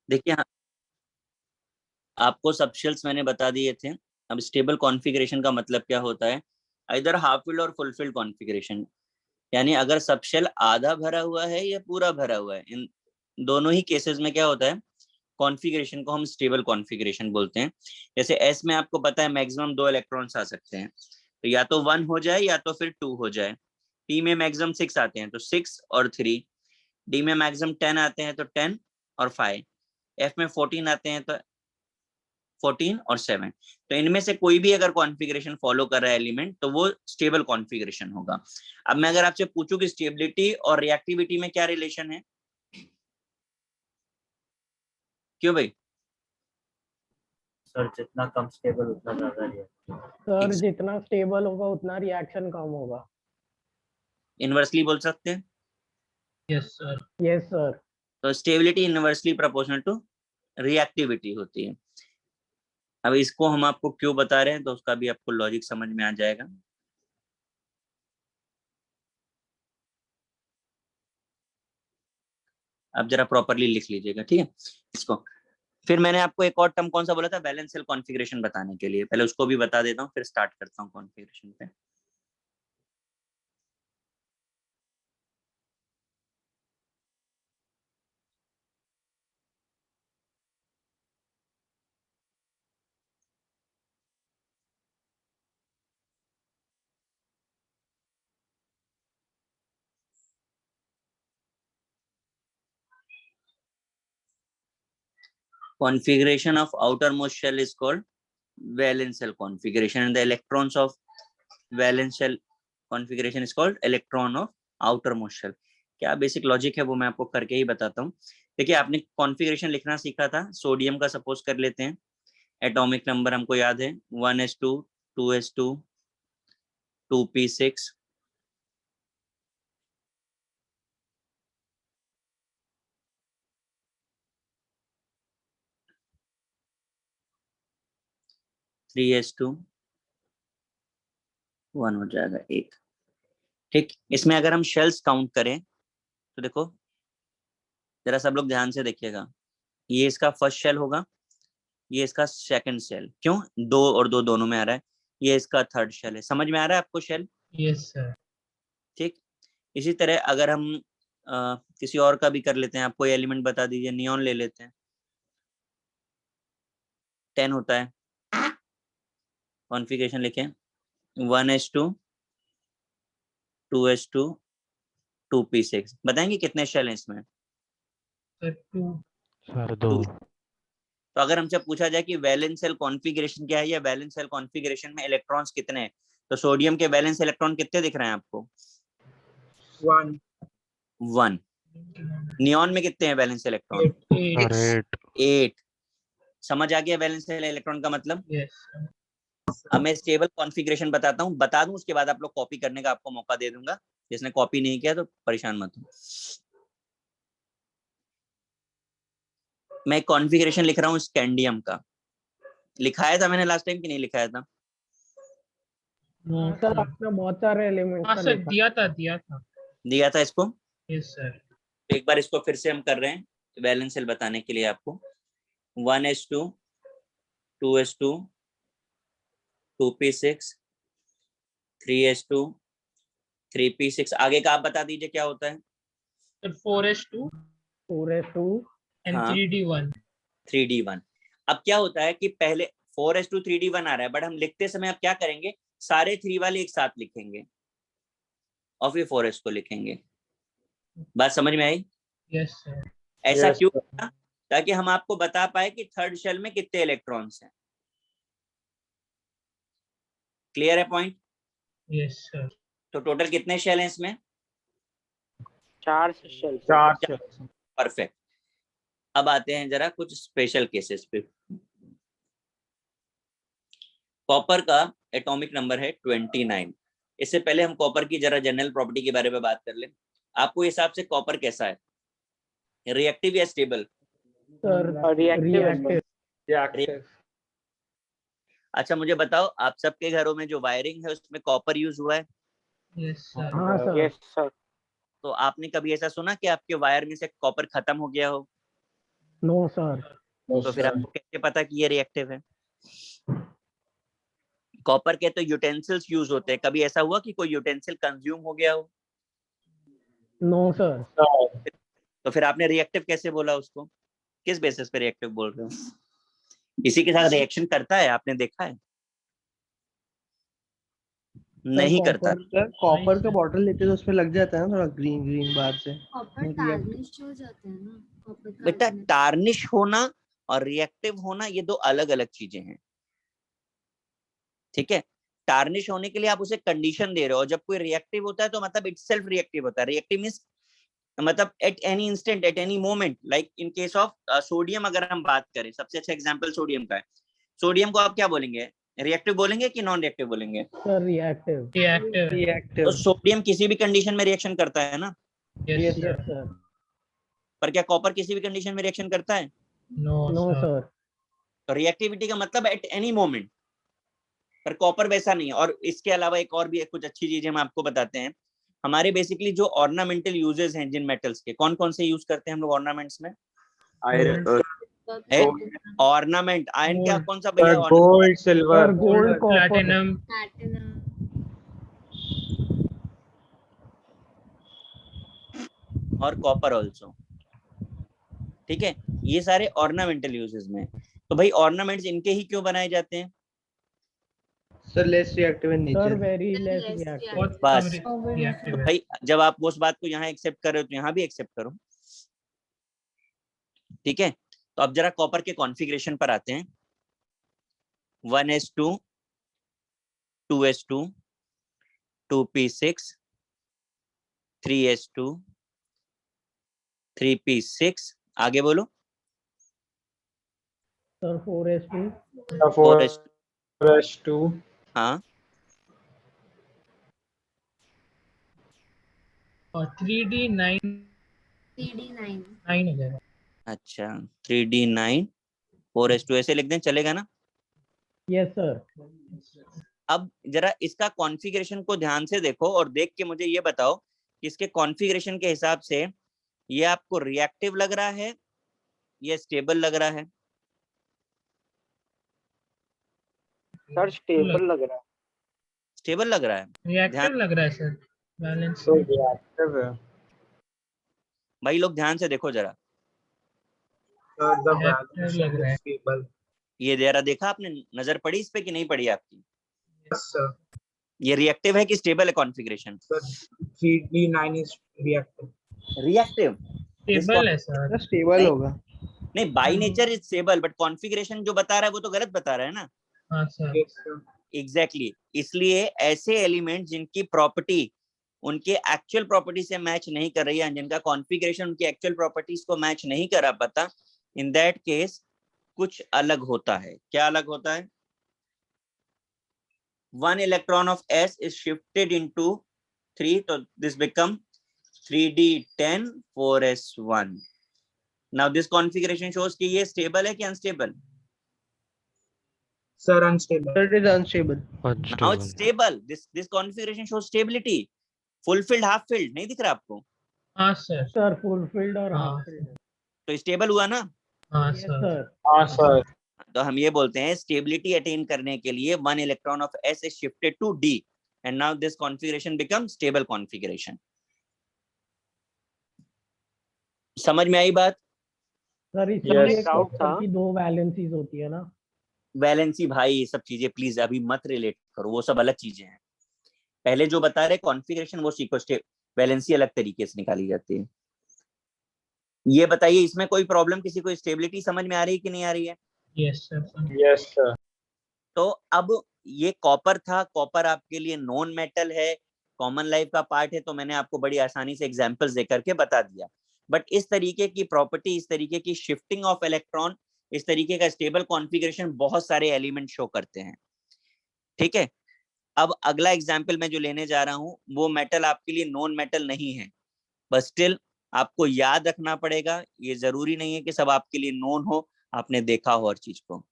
देखिए आपको सब शेल्स मैंने बता दिए थे। अब स्टेबल कॉन्फ़िगरेशन का मतलब क्या होता है, इधर हाफ फिल्ड और फुल फिल्ड कॉन्फ़िगरेशन, यानी अगर सब शेल आधा भरा हुआ है या पूरा भरा हुआ है, इन दोनों ही केसेस में क्या होता है, कॉन्फ़िगरेशन को हम स्टेबल कॉन्फ़िगरेशन बोलते हैं। जैसे एस में आपको पता है मैक्सिमम 2 इलेक्ट्रॉन्स आ सकते हैं, तो या तो 1 हो जाए या तो फिर 2 हो जाए। पी में मैक्सिमम 6 आते हैं तो 6 और 3, डी में मैक्सिमम 10 आते हैं तो 10 और 5, एफ में 14 आते हैं तो 14 और 7। तो इनमें से कोई भी अगर कॉन्फ़िगरेशन फॉलो कर रहा है एलिमेंट तो वो स्टेबल कॉन्फ़िगरेशन होगा। अब मैं अगर आपसे पूछूं कि स्टेबिलिटी और रिएक्टिविटी में क्या रिलेशन है, क्यों भाई? सर जितना कम स्टेबल उतना ज्यादा रिएक्शन। सर जितना स्टेबल होगा उतना रिएक्शन कम होगा। इनवर्सली बोल सकते हैं। Yes sir. Yes sir. तो stability inversely proportional to reactivity होती है। अब इसको हम आपको क्यों बता रहे हैं तो उसका भी आपको लॉजिक समझ में आ जाएगा। अब जरा प्रॉपरली लिख लीजिएगा, ठीक है इसको। फिर मैंने आपको एक और टर्म कौन सा बोला था, बैलेंस सेल कॉन्फ़िगरेशन बताने के लिए, पहले उसको भी बता देता हूँ फिर स्टार्ट करता हूँ कॉन्फ़िगरेशन पे। Configuration of outermost shell is called valence shell configuration, and the electrons of valence shell configuration is called electron of outermost shell। क्या बेसिक लॉजिक है वो मैं आपको करके ही बताता हूँ। देखिए आपने कॉन्फ़िगरेशन लिखना सीखा था, सोडियम का सपोज कर लेते हैं। एटॉमिक नंबर हमको याद है 1s2 2s2 2p6 3s2 1 हो जाएगा 1। ठीक, इसमें अगर हम शेल्स काउंट करें तो देखो जरा सब लोग ध्यान से देखिएगा, ये इसका फर्स्ट शेल होगा, ये इसका सेकंड शेल, क्यों 2 और 2 दोनों में आ रहा है, ये इसका थर्ड शेल है। समझ में आ रहा है आपको शेल? Yes sir. ठीक, इसी तरह अगर हम किसी और का भी कर लेते हैं, आप कोई एलिमेंट बता दीजिए, नियॉन ले लेते हैं, 10 होता है। कॉन्फ़िगरेशन लिखें 1s2 2s2 2p6, बताएंगे कितने शेल हैं इसमें? सर 2। सर 2। तो अगर हमसे पूछा जाए कि वैलेंस शेल कॉन्फ़िगरेशन क्या है या वैलेंस शेल कॉन्फ़िगरेशन में इलेक्ट्रॉन्स कितने हैं, तो सोडियम के वैलेंस इलेक्ट्रॉन कितने दिख रहे हैं आपको? 1। नियॉन में कितने हैं वैलेंस इलेक्ट्रॉन? 8। समझ आ गया वैलेंस शेल इलेक्ट्रॉन का मतलब? यस। अब मैं स्टेबल कॉन्फ़िगरेशन बताता हूँ, बता दूं उसके बाद आप लोग कॉपी करने का आपको मौका दे दूंगा, जिसने कॉपी नहीं किया तो परेशान मत हो। मैं कॉन्फ़िगरेशन लिख रहा हूँ स्कैंडियम का, लिखाया था मैंने लास्ट टाइम कि नहीं लिखाया था? सर आपने बहुत सारे एलिमेंट्स हाँ का सर लिखा। दिया था इसको। Yes sir. तो एक बार इसको फिर से हम कर रहे हैं वैलेंस शेल बताने के लिए आपको। 1s2 2s2 2p6 3s2 3p6, आगे का आप बता दीजिए क्या होता है? सर 4s2 4s2 एंड हाँ 3d1। 3d1। अब क्या होता है कि पहले 4s2 3d1 आ रहा है, बट हम लिखते समय अब क्या करेंगे, सारे 3 वाले एक साथ लिखेंगे और फिर 4s को लिखेंगे। बात समझ में आई? Yes sir. ऐसा क्यों होगा? ताकि हम आपको बता पाए कि थर्ड शेल में कितने इलेक्ट्रॉन्स हैं। क्लियर है पॉइंट? Yes sir. तो टोटल कितने शेल हैं इसमें? 4 शेल। परफेक्ट। अब आते हैं जरा कुछ स्पेशल केसेस पे। कॉपर का एटॉमिक नंबर है 29। इससे पहले हम कॉपर की जरा जनरल प्रॉपर्टी के बारे में बात कर लें। आपको हिसाब से कॉपर कैसा है, रिएक्टिव या स्टेबल? Sir reactive. अच्छा मुझे बताओ, आप सबके घरों में जो वायरिंग है उसमें कॉपर यूज हुआ है? Yes sir. हाँ सर। Yes sir. तो आपने कभी ऐसा सुना कि आपके वायर में से कॉपर खत्म हो गया हो? No sir. तो फिर आपको कैसे पता कि ये रिएक्टिव है? कॉपर के तो यूटेंसिल्स यूज होते हैं, कभी ऐसा हुआ कि कोई यूटेंसिल कंज्यूम हो गया हो? No sir. तो फिर आपने रिएक्टिव कैसे बोला उसको? किस बेसिस पे रिएक्टिव बोल रहे हो? इसी के साथ रिएक्शन करता है, आपने देखा है? नहीं करता। सर कॉपर का बॉटल लेते तो उसमें लग जाता है ना थोड़ा ग्रीन ग्रीन बाहर से। कॉपर टार्निश हो जाता है ना, कॉपर बेटा कार्बोनेट। टार्निश होना और रिएक्टिव होना ये दो अलग अलग चीजें हैं, ठीक है? टार्निश होने के लिए आप उसे कंडीशन दे रहे हो, और जब कोई रिएक्टिव होता है तो मतलब इटसेल्फ रिएक्टिव होता है। रिएक्टिव मींस मतलब at any instant, eight any moment, like in case of sodium अगर हम बात करें, सबसे अच्छा एग्जांपल सोडियम का है। सोडियम को आप क्या बोलेंगे, रिएक्टिव बोलेंगे कि नॉन रिएक्टिव बोलेंगे? Sir reactive. रिएक्टिव। तो रिएक्टिव। सोडियम किसी भी कंडीशन में रिएक्शन करता है ना, यस यस सर। सर। पर क्या कॉपर किसी भी कंडीशन में रिएक्शन करता है? No no sir. सर। तो रिएक्टिविटी का मतलब एट एनी मोमेंट, पर कॉपर वैसा नहीं है। और इसके अलावा एक और भी कुछ अच्छी चीजें हम आपको बताते हैं। हमारे बेसिकली जो ऑर्नामेंटल यूजेस हैं जिन मेटल्स के, कौन कौन से यूज करते हैं हम लोग ऑर्नामेंट्स में? ऑर्नामेंट आयरन क्या, कौन सा भैया? Gold, silver, sir gold, copper. Platinum. Platinum. और कॉपर ऑल्सो, ठीक है? ये सारे ऑर्नामेंटल यूजेस में। तो भाई ऑर्नामेंट्स इनके ही क्यों बनाए जाते हैं? सर लेस रिएक्टिव इन sir nature. Very less Less reactive. बहुत बस। कम रिएक्टिव है। भाई जब आप उस बात को यहाँ एक्सेप्ट कर रहे हो तो यहाँ भी एक्सेप्ट करो, ठीक है? तो अब जरा कॉपर के कॉन्फ़िगरेशन पर आते हैं। 1s2, 2s2, 2p6, 3s2, 3p6, आगे बोलो। Sir 4s2। 4s2, 4s2, हाँ, और 3d9 3d9। 9 हो जाएगा। अच्छा 3d9, 4s2 ऐसे लिख दें, चलेगा ना? Yes sir. अब जरा इसका कॉन्फ़िगरेशन को ध्यान से देखो और देख के मुझे ये बताओ कि इसके कॉन्फ़िगरेशन के हिसाब से ये आपको रिएक्टिव लग रहा है या स्टेबल लग रहा है? सर स्टेबल लग रहा है। स्टेबल लग रहा है। रिएक्टिव लग रहा है सर, बैलेंस। तो रिएक्टिव है। भाई लोग ध्यान से देखो जरा, सर द Reactive बैलेंस लग रहा है। Is stable. ये जरा देखा आपने, नजर पड़ी इस पे कि नहीं पड़ी आपकी? Yes sir. ये रिएक्टिव है कि स्टेबल है configuration? Sir 3d9 is reactive. Reactive. Stable है सर। स्टेबल नहीं। होगा। नहीं, by nature is stable, but configuration जो बता रहा है वो तो गलत बता रहा है ना। हाँ सर। Yes sir. एग्जैक्टली इसलिए ऐसे एलिमेंट जिनकी प्रॉपर्टी उनके एक्चुअल प्रॉपर्टी से मैच नहीं कर रही है, जिनका कॉन्फ़िगरेशन उनकी एक्चुअल प्रॉपर्टीज को मैच नहीं करा पाता, इन दैट केस कुछ अलग होता है। क्या अलग होता है? 1 electron of S is shifted into 3, so this become 3d10 4s1. Now this configuration shows कि ये stable है कि unstable? Sir unstable. Sir it is unstable. Now it's stable. This configuration shows stability. Fulfilled, half filled नहीं दिख रहा आपको? हाँ sir. Sir fulfilled और हाँ। Half filled. तो स्टेबल हुआ ना? हाँ यस सर। सर। हाँ सर। तो हम ये बोलते हैं स्टेबिलिटी अटेन करने के लिए 1 electron of S is shifted to D, and now this configuration becomes stable configuration. समझ में आई बात? सर Yes, इसमें doubt था। कॉपर की 2 वैलेंसीज होती है ना। वैलेंसी भाई ये सब चीजें प्लीज अभी मत रिलेट करो, वो सब अलग चीजें हैं। पहले जो बता रहे कॉन्फ़िगरेशन वो सीखो, वैलेंसी अलग तरीके से निकाली जाती है। ये बताइए इसमें कोई प्रॉब्लम, किसी को स्टेबिलिटी समझ में आ रही है कि नहीं आ रही है? Yes sir. Yes sir. तो अब ये कॉपर था, कॉपर आपके लिए नॉन मेटल है, कॉमन लाइफ का पार्ट है, तो मैंने आपको बड़ी आसानी से एग्जांपल्स देकर के बता दिया। बट इस तरीके की प्रॉपर्टी, इस तरीके की शिफ्टिंग ऑफ इलेक्ट्रॉन, इस तरीके का स्टेबल कॉन्फ़िगरेशन बहुत सारे एलिमेंट शो करते हैं, ठीक है? अब अगला एग्जाम्पल मैं जो लेने जा रहा हूं वो मेटल आपके लिए नॉन मेटल नहीं है, बट स्टिल आपको याद रखना पड़ेगा। ये जरूरी नहीं है कि सब आपके लिए नॉन हो, आपने देखा हो हर चीज को।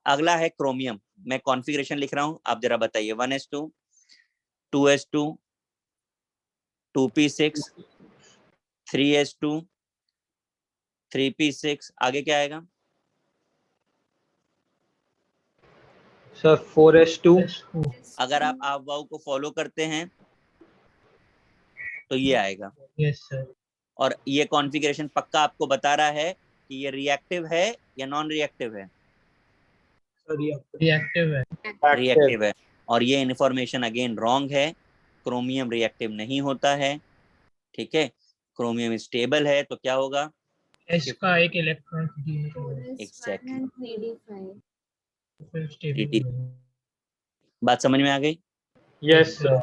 अगला है क्रोमियम। मैं कॉन्फ़िगरेशन लिख रहा हूं, आप जरा बताइए। 1s2, 2s2, 2p6, 3s2, 3p6 आगे क्या आएगा? सर 4s2 S2 अगर आप वाउ को फॉलो करते हैं तो ये आएगा। yes sir और ये कॉन्फ़िगरेशन पक्का आपको बता रहा है कि ये रिएक्टिव है या नॉन रिएक्टिव है? reactive है रिएक्टिव है। और ये इन्फॉर्मेशन अगेन रॉन्ग है। क्रोमियम रिएक्टिव नहीं होता है, ठीक है। क्रोमियम स्टेबल है, तो क्या होगा? H का एक इलेक्ट्रॉन फ्री है 4s1 Exactly. and 3d5 फिर स्टेबल TT बात समझ में आ गई? yes sir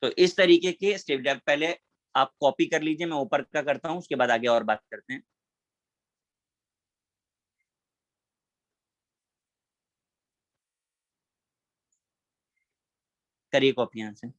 तो इस तरीके के स्टेप पहले आप कॉपी कर लीजिए, मैं ऊपर का करता हूँ, उसके बाद आगे और बात करते हैं। करिए कॉपी यहाँ से।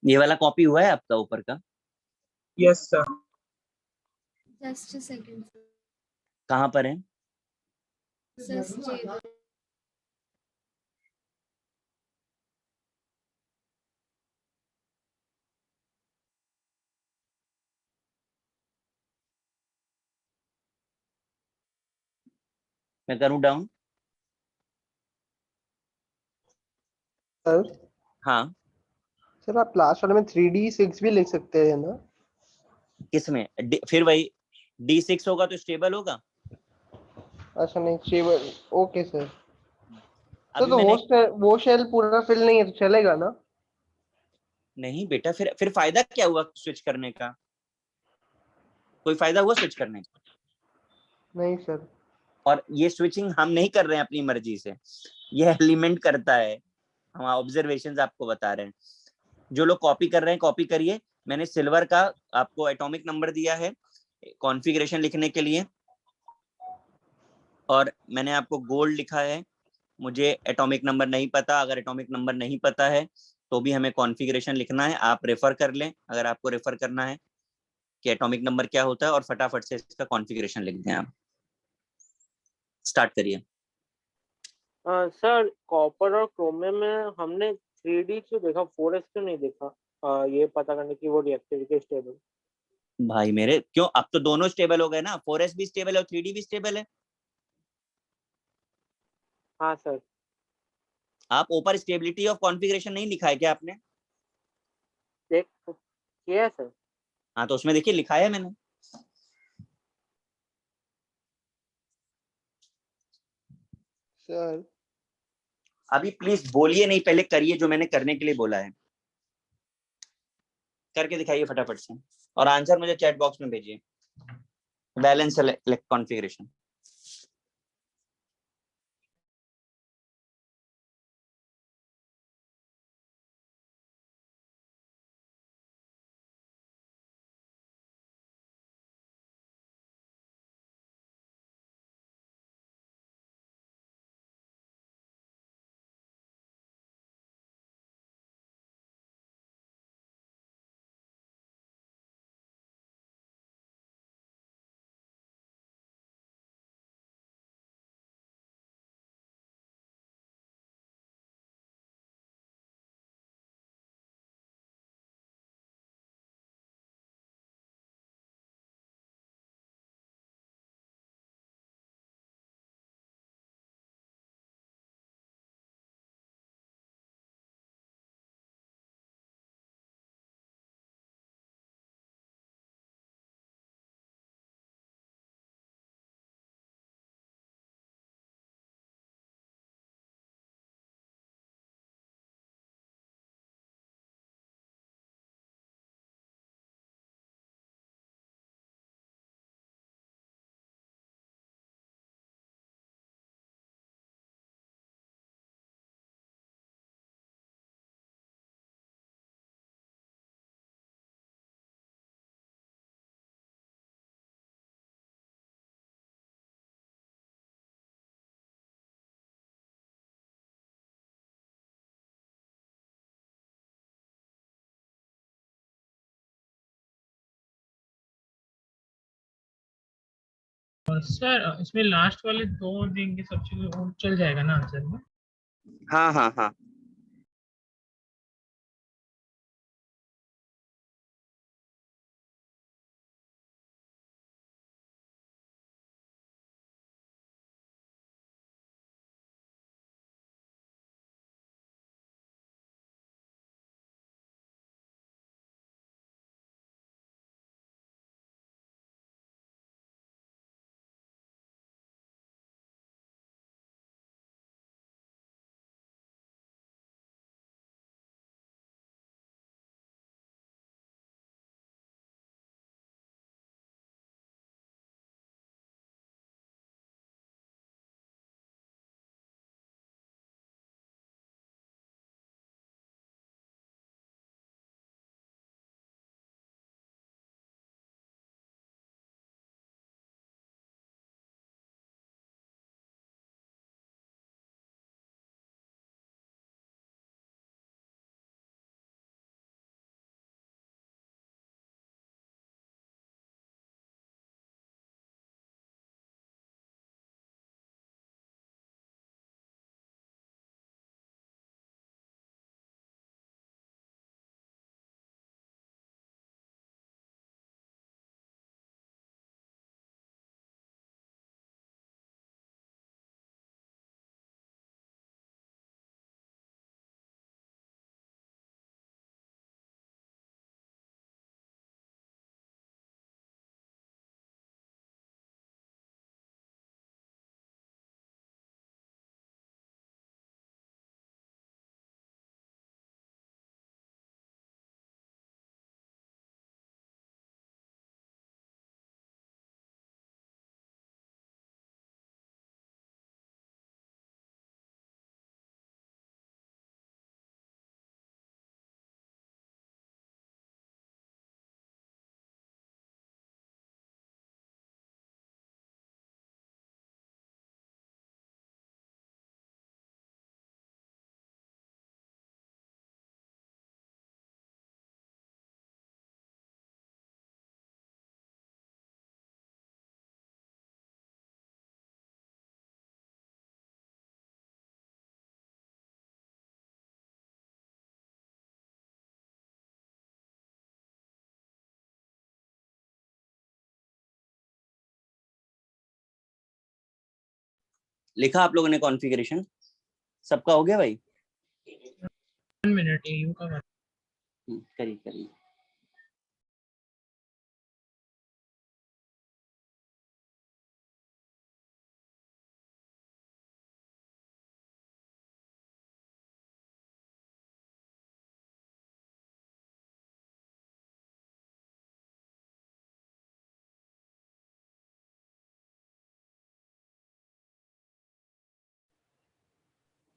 ये वाला कॉपी हुआ है आपका ऊपर का? Yes sir. just a second कहाँ पर है? sir stable मैं करूँ डाउन? सर हाँ। सर आप लास्ट वाले में 3D6 भी लिख सकते हैं ना? किसमें? फिर वही D6 होगा तो स्टेबल होगा। अच्छा नहीं स्टेबल, ओके सर। सर अभी तो मैंने वो शेल पूरा फिल नहीं है तो चलेगा ना? नहीं बेटा, फिर फायदा क्या हुआ स्विच करने का? कोई फायदा हुआ स्विच करने का? नहीं सर। और ये स्विचिंग हम नहीं कर रहे हैं अपनी मर्जी से, ये एलिमेंट करता है। हम ऑब्जर्वेशंस आपको बता रहे हैं। जो लोग कॉपी कर रहे हैं कॉपी करिए। मैंने सिल्वर का आपको एटॉमिक नंबर दिया है कॉन्फ़िगरेशन लिखने के लिए, और मैंने आपको गोल्ड लिखा है। मुझे एटॉमिक नंबर नहीं पता, अगर एटॉमिक नंबर नहीं पता है तो भी हमें कॉन्फ़िगरेशन लिखना है। आप रेफर कर लें अगर आपको रेफर करना है कि एटॉमिक नंबर क्या होता है, और फटाफट से इसका कॉन्फ़िगरेशन लिख दें। आप स्टार्ट करिए। सर कॉपर और क्रोमियम में हमने 3D क्यों देखा, 4s क्यों नहीं देखा? ये पता करने की वो रिएक्टिव के स्टेबल। भाई मेरे, क्यों? अब तो दोनों स्टेबल हो गए ना, 4s भी स्टेबल है और 3D भी स्टेबल है। हाँ सर। आप ऊपर स्टेबिलिटी ऑफ कॉन्फ़िगरेशन नहीं लिखा है क्या आपने? देख किया है सर। हाँ तो उसमें देखिए लिखा है मैंने। सर अभी प्लीज बोलिए नहीं, पहले करिए जो मैंने करने के लिए बोला है। करके दिखाइए फटाफट से, और आंसर मुझे चैट बॉक्स में भेजिए। Balance configuration. सर इसमें लास्ट वाले दो देंगे सबसे, वो चल जाएगा ना आंसर में? हाँ हाँ हाँ, लिखा आप लोगों ने कॉन्फ़िगरेशन? सबका हो गया भाई? 1 मिनट यू का बात। करिए करिए।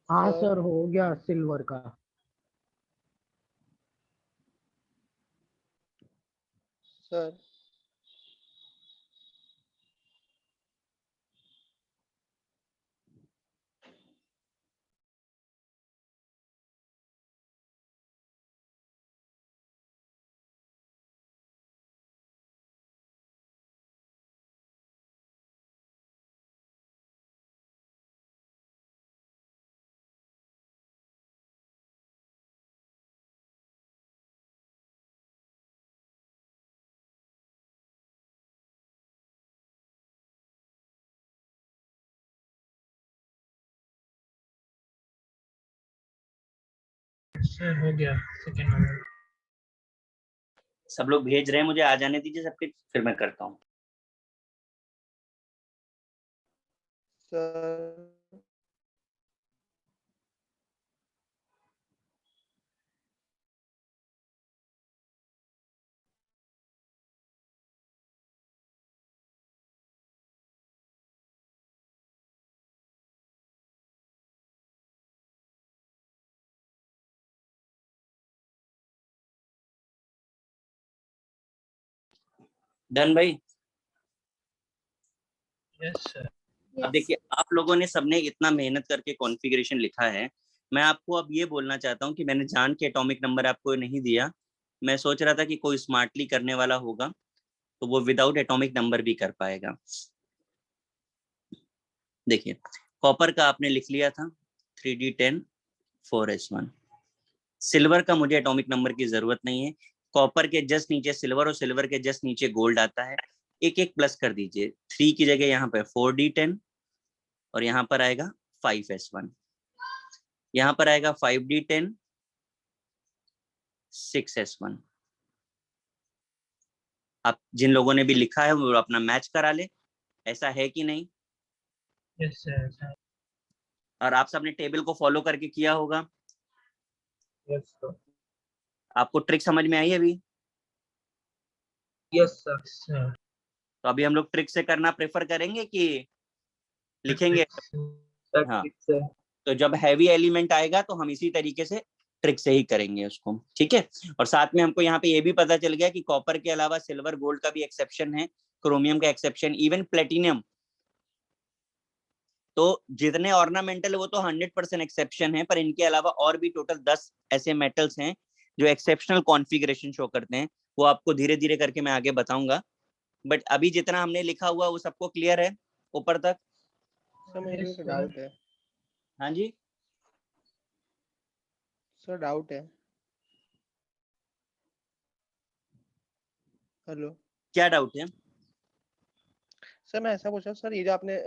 हाँ सर हो गया सिल्वर का। सर सर हो गया सेकंड वाला। सब लोग भेज रहे हैं, मुझे आ जाने दीजिए सबके, फिर मैं करता हूँ। सर डन भाई? Yes sir. अब Yes. देखिए, आप लोगों ने सबने इतना मेहनत करके कॉन्फ़िगरेशन लिखा है। मैं आपको अब ये बोलना चाहता हूँ कि मैंने जान के एटॉमिक नंबर आपको नहीं दिया। मैं सोच रहा था कि कोई स्मार्टली करने वाला होगा तो वो विदाउट एटॉमिक नंबर भी कर पाएगा। देखिए कॉपर का आपने लिख लिया था 3d10 4s1। सिल्वर का मुझे एटॉमिक नंबर की जरूरत नहीं है, कॉपर के जस्ट नीचे सिल्वर और सिल्वर के जस्ट नीचे गोल्ड आता है, एक एक प्लस कर दीजिए। 3 की जगह यहाँ पे 4d10 और यहाँ पर आएगा 5s1, यहाँ पर आएगा 5d10 6s1। आप जिन लोगों ने भी लिखा है वो अपना मैच करा ले, ऐसा है कि नहीं? Yes sir. और आप सबने टेबल को फॉलो करके किया होगा। Yes sir. आपको ट्रिक समझ में आई अभी? Yes sir. सर तो अभी हम लोग ट्रिक से करना प्रेफर करेंगे कि लिखेंगे? सर हाँ, ठीक से। तो जब हैवी एलिमेंट आएगा तो हम इसी तरीके से ट्रिक से ही करेंगे उसको, ठीक है। और साथ में हमको यहाँ पे ये भी पता चल गया कि कॉपर के अलावा सिल्वर गोल्ड का भी एक्सेप्शन है, क्रोमियम का एक्सेप्शन, इवन प्लेटिनियम। तो जितने ऑर्नामेंटल वो तो 100% एक्सेप्शन है, पर इनके अलावा और भी टोटल 10 ऐसे मेटल्स हैं जो एक्सेप्शनल कॉन्फ़िगरेशन शो करते हैं। वो आपको धीरे धीरे करके मैं आगे बताऊंगा, बट अभी जितना हमने लिखा हुआ वो सबको क्लियर है ऊपर तक? सर मुझे Yes, एक sir. डाउट है। हाँ जी, सर डाउट है। हेलो क्या डाउट है? सर, मैं ऐसा पूछ रहा हूँ सर, ये जो आपने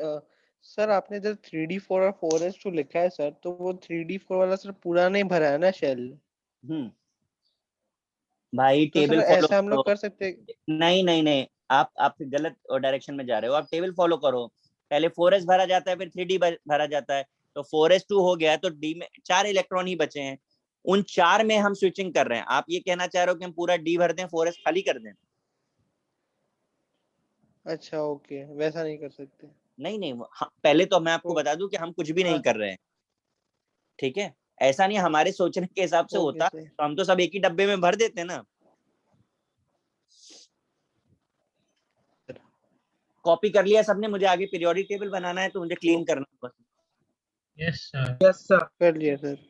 सर आपने जो 3D4 और 4s2 लिखा है सर, तो वो 3D4 वाला सर पूरा नहीं भरा है ना शेल? भाई तो सर टेबल फॉलो ऐसा हम करो। लोग कर सकते हैं? नहीं नहीं नहीं, आप गलत डायरेक्शन में जा रहे हो। आप टेबल फॉलो करो, पहले 4s भरा जाता है फिर 3d भरा जाता है। तो 4s2 हो गया तो डी में 4 इलेक्ट्रॉन ही बचे हैं, उन 4 में हम स्विचिंग कर रहे हैं। आप ये कहना चाह रहे हो कि हम पूरा डी भर दें 4s खाली कर दें? अच्छा ओके, वैसा नहीं कर सकते। नहीं नहीं, पहले तो मैं आपको ओ, बता दूं कि हम कुछ भी नहीं हाँ कर रहे हैं, ठीक है। ऐसा नहीं, हमारे सोचने के हिसाब से ओके होता सर। तो हम तो सब एक ही डब्बे में भर देते ना। कॉपी कर लिया सबने? मुझे आगे पीरियोडिक टेबल बनाना है तो मुझे क्लीन करना होगा। Yes sir. Yes sir. कर लिया सर।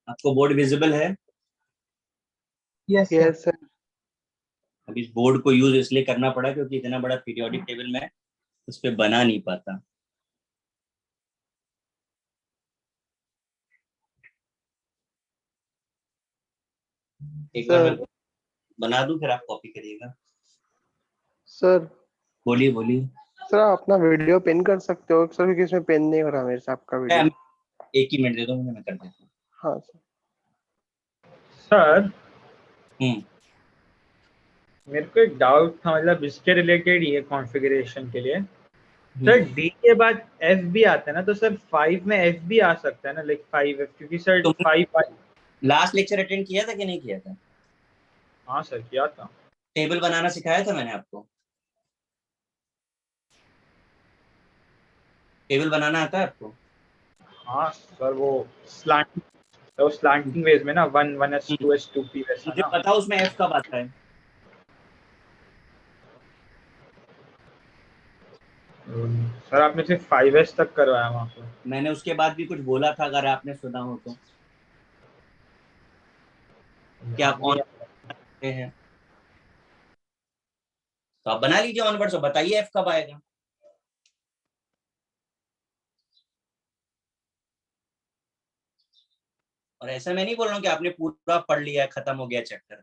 आपको बोर्ड विजिबल है? Yes sir. Yes sir. अब इस बोर्ड को यूज इसलिए करना पड़ा क्योंकि इतना बड़ा पीरियोडिक टेबल में उस पर बना नहीं पाता। एक बार मैं सर बना दूं फिर आप कॉपी करिएगा। सर बोलिए बोलिए। सर आप अपना वीडियो पिन कर सकते हो सर, क्योंकि इसमें पिन नहीं हो रहा मेरे से आपका वीडियो। एक ही मिनट दे दो मुझे, मैं कर देता हूँ। हाँ सर। सर हम्म, मेरे को एक डाउट था, मतलब इसके रिलेटेड ही है कॉन्फ़िगरेशन के लिए। सर डी के बाद एफ भी आता है ना, तो सर 5 में एफ भी आ सकता है ना, लाइक 5F, क्योंकि सर तुमने 5। लास्ट लेक्चर अटेंड किया था कि नहीं किया था? हाँ सर किया था। टेबल बनाना सिखाया था मैंने आपको? टेबल बनाना आता है आपको? हाँ सर, वो स्लैंटिंग वेज में ना, 1S 2S 2P वैसा मुझे ना। पता उसमें एफ कब आता है। सर आपने सिर्फ 5S तक करवाया वहाँ पे। मैंने उसके बाद भी कुछ बोला था, अगर आपने सुना हो तो। क्या आप याद नहीं ऑन आ करते हैं? तो आप बना लीजिए ऑनवर्ड्स और बताइए एफ कब आएगा। और ऐसा मैं नहीं बोल रहा हूँ कि आपने पूरा पढ़ लिया है, खत्म हो गया चैप्टर।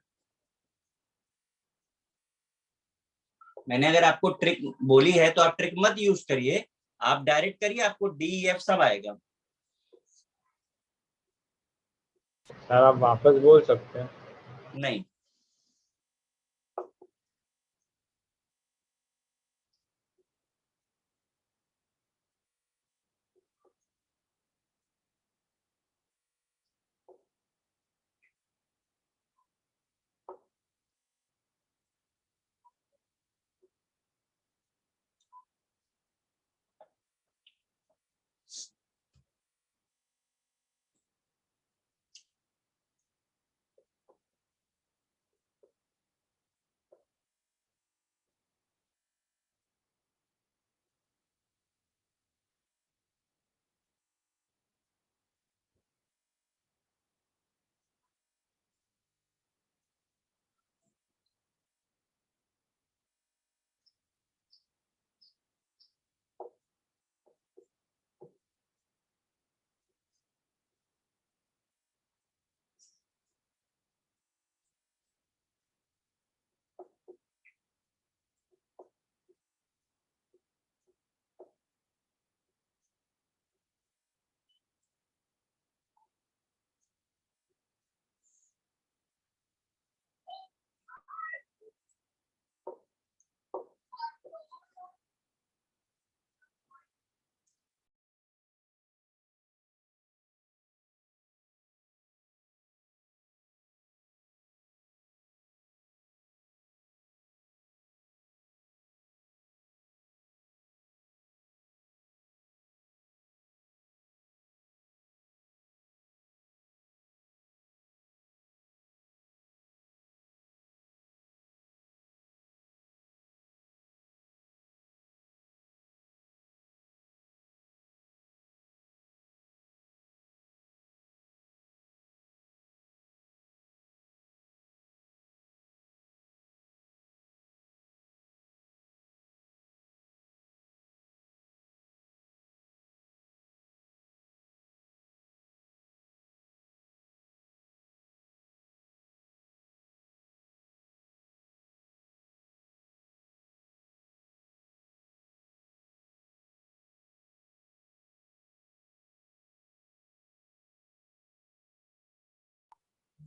मैंने अगर आपको ट्रिक बोली है तो आप ट्रिक मत यूज करिए, आप डायरेक्ट करिए, आपको डी एफ सब आएगा। सर आप वापस बोल सकते हैं। नहीं,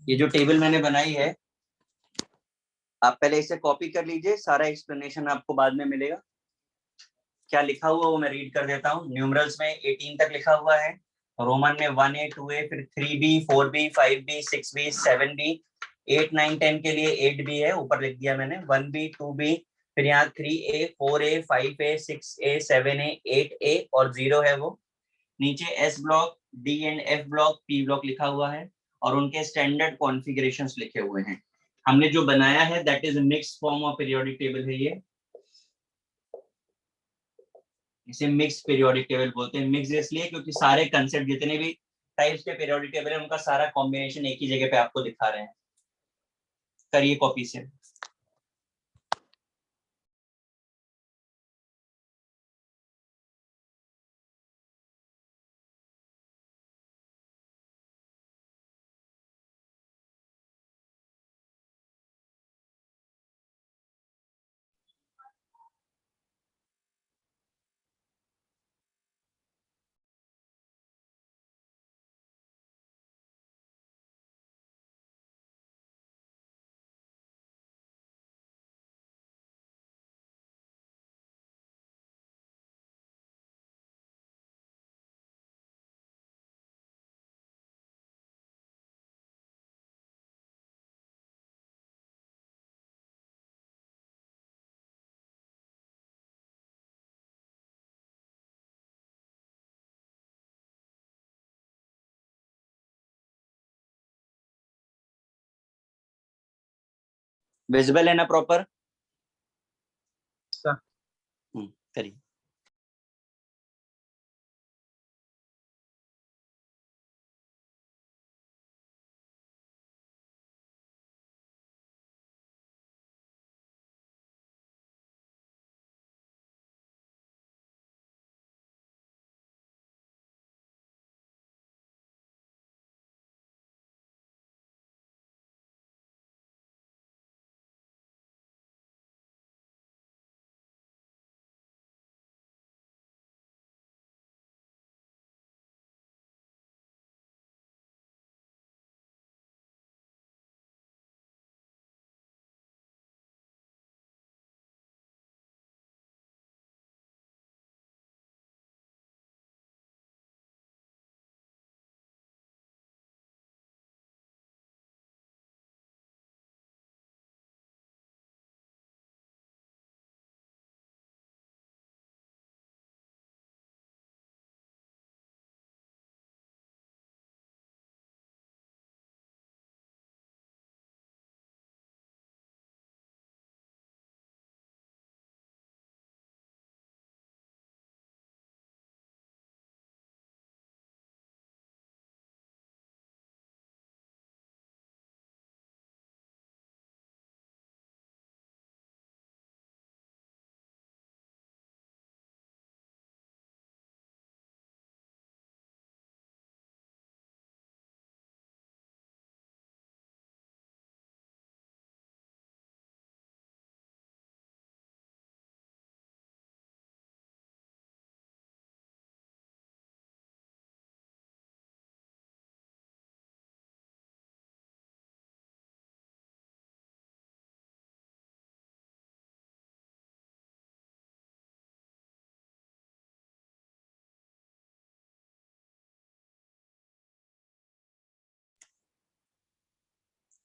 ये जो टेबल मैंने बनाई है, आप पहले इसे कॉपी कर लीजिए, सारा एक्सप्लेनेशन आपको बाद में मिलेगा। क्या लिखा हुआ वो मैं रीड कर देता हूँ। न्यूमरल्स में 18 तक लिखा हुआ है, रोमन में 1A 2A, फिर 3B 4B 5B 6B 7B, 8 9 10 के लिए 8B है, ऊपर लिख दिया मैंने, 1B 2B, फिर यहाँ 3A 4A 5A 6A 7A 8A और 0 है वो। नीचे S block, D and F block, P block लिखा हुआ है और उनके स्टैंडर्ड कॉन्फ़िगरेशंस लिखे हुए हैं। हमने जो बनाया है that is mix form of periodic table है ये। इसे मिक्स पीरियोडिक टेबल बोलते हैं। मिक्स इसलिए क्योंकि सारे कंसेप्ट जितने भी टाइप्स के पीरियोडिक टेबल है उनका सारा कॉम्बिनेशन एक ही जगह पे आपको दिखा रहे हैं। करिए कॉपी से। विजिबल है ना प्रॉपर? सर करिए।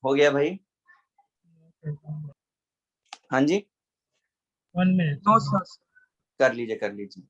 हो गया भाई? हाँ जी, 1 minute. नो सर कर लीजिए कर लीजिए।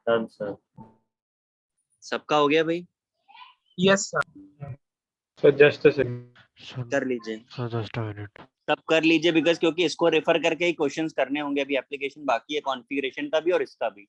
सर सबका हो गया भाई? Yes sir sir just a second कर लीजिए सर जस्ट अ मिनट। सब कर लीजिए, बिकॉज क्योंकि इसको रेफर करके ही क्वेश्चंस करने होंगे, अभी एप्लीकेशन बाकी है कॉन्फ़िगरेशन का भी और इसका भी।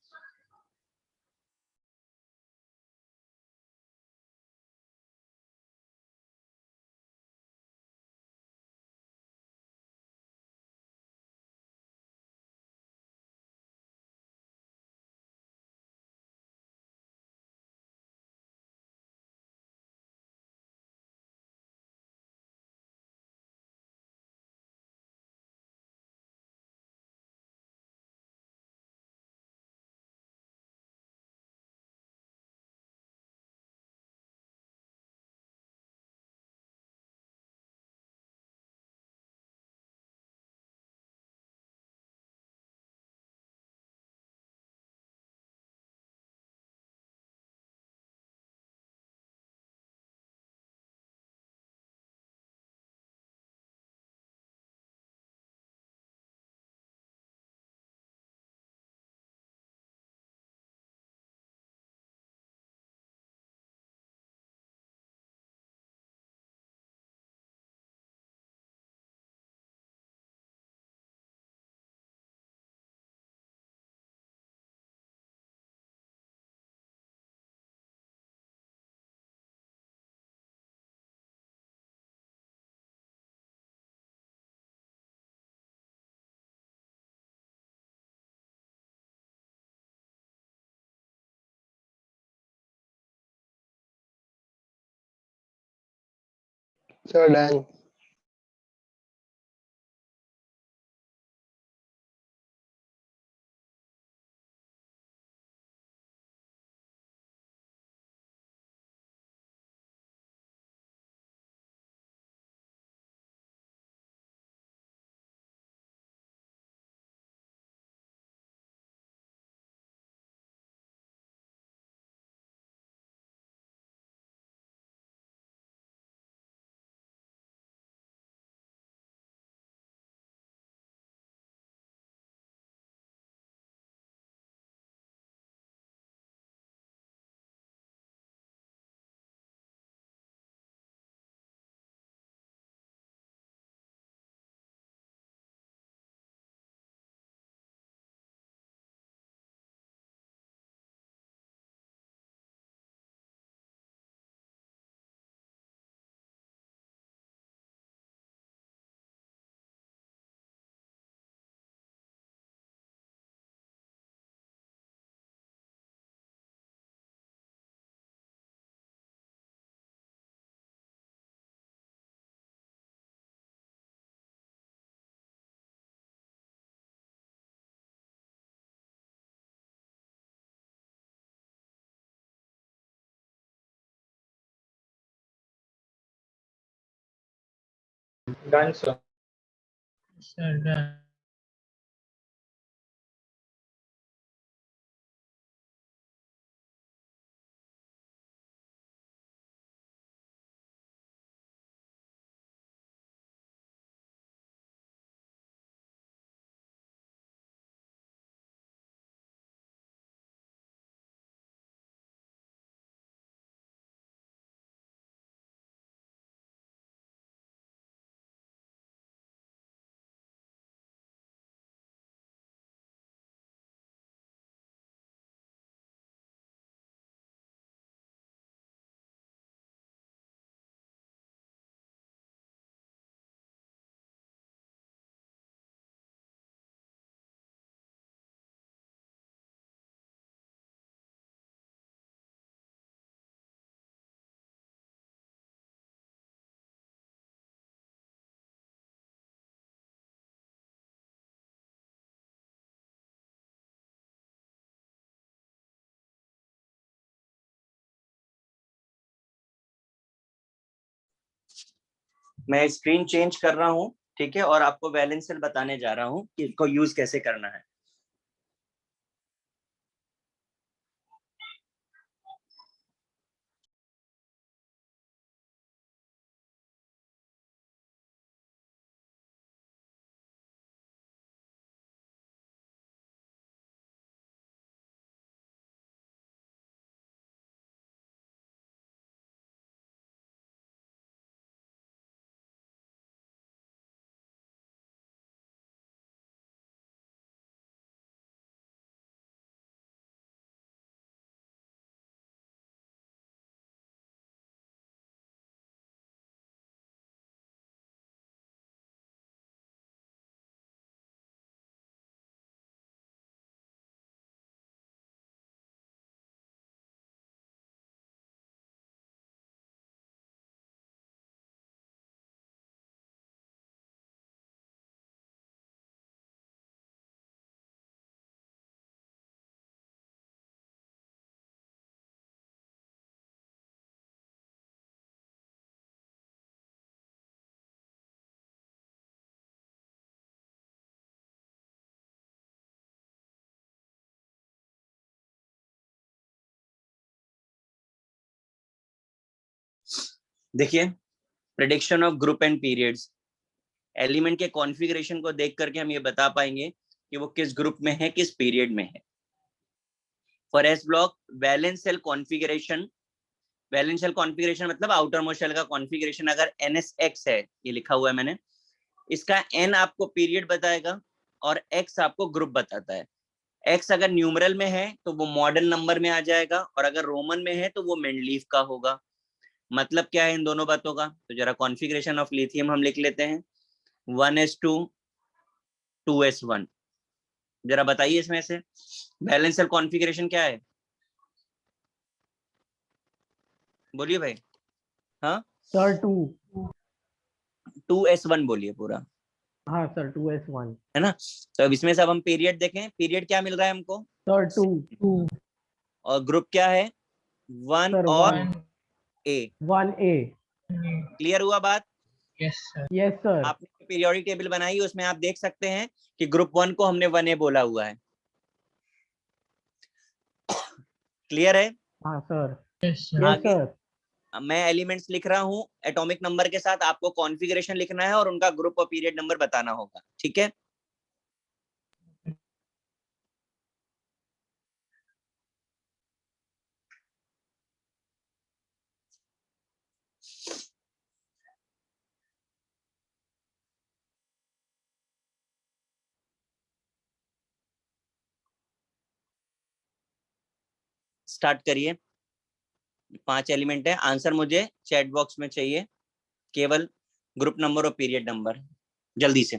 Sir done. Done sir. Sir done. मैं स्क्रीन चेंज कर रहा हूँ, ठीक है, और आपको बैलेंस सेल बताने जा रहा हूँ कि इसको यूज कैसे करना है। देखिए, prediction of group and periods, element के कॉन्फ़िगरेशन को देख करके हम ये बता पाएंगे कि वो किस ग्रुप में है, किस पीरियड में है। For S block, valence shell configuration, valence shell configuration मतलब आउटर मोस्ट शेल का कॉन्फ़िगरेशन अगर NSX है, ये लिखा हुआ है मैंने, इसका N आपको पीरियड बताएगा और X आपको ग्रुप बताता है। X अगर न्यूमरल में है तो वो मॉडर्न नंबर में आ जाएगा, और अगर रोमन में है तो वो मेंडलीफ का होगा। मतलब क्या है इन दोनों बातों का? तो जरा कॉन्फ़िगरेशन ऑफ लिथियम हम लिख लेते हैं, 1s2 2s1। जरा बताइए इसमें से वैलेंस सेल कॉन्फ़िगरेशन क्या है, बोलिए भाई। हाँ सर 2। 2s1 बोलिए पूरा, हाँ सर 2s1 है ना। तो अब इसमें से अब हम पीरियड देखें, पीरियड क्या मिल रहा है हमको, सर 2 और ग्रुप क्या है, 1 सर और 1 ए। 1A। क्लियर हुआ बात। Yes sir. Yes sir. आपने पीरियोडिक टेबल बनाई, उसमें आप देख सकते हैं कि ग्रुप 1 को हमने 1A बोला हुआ है। क्लियर है। हाँ सर। Yes sir. यस आगे सर। मैं एलिमेंट्स लिख रहा हूँ एटॉमिक नंबर के साथ, आपको कॉन्फ़िगरेशन लिखना है और उनका ग्रुप और पीरियड नंबर बताना होगा, ठीक है। स्टार्ट करिए। 5 एलिमेंट है, आंसर मुझे चैट बॉक्स में चाहिए, केवल ग्रुप नंबर और पीरियड नंबर, जल्दी से।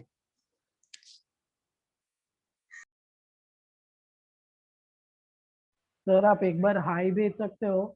सर आप एक बार हाई भेज सकते हो।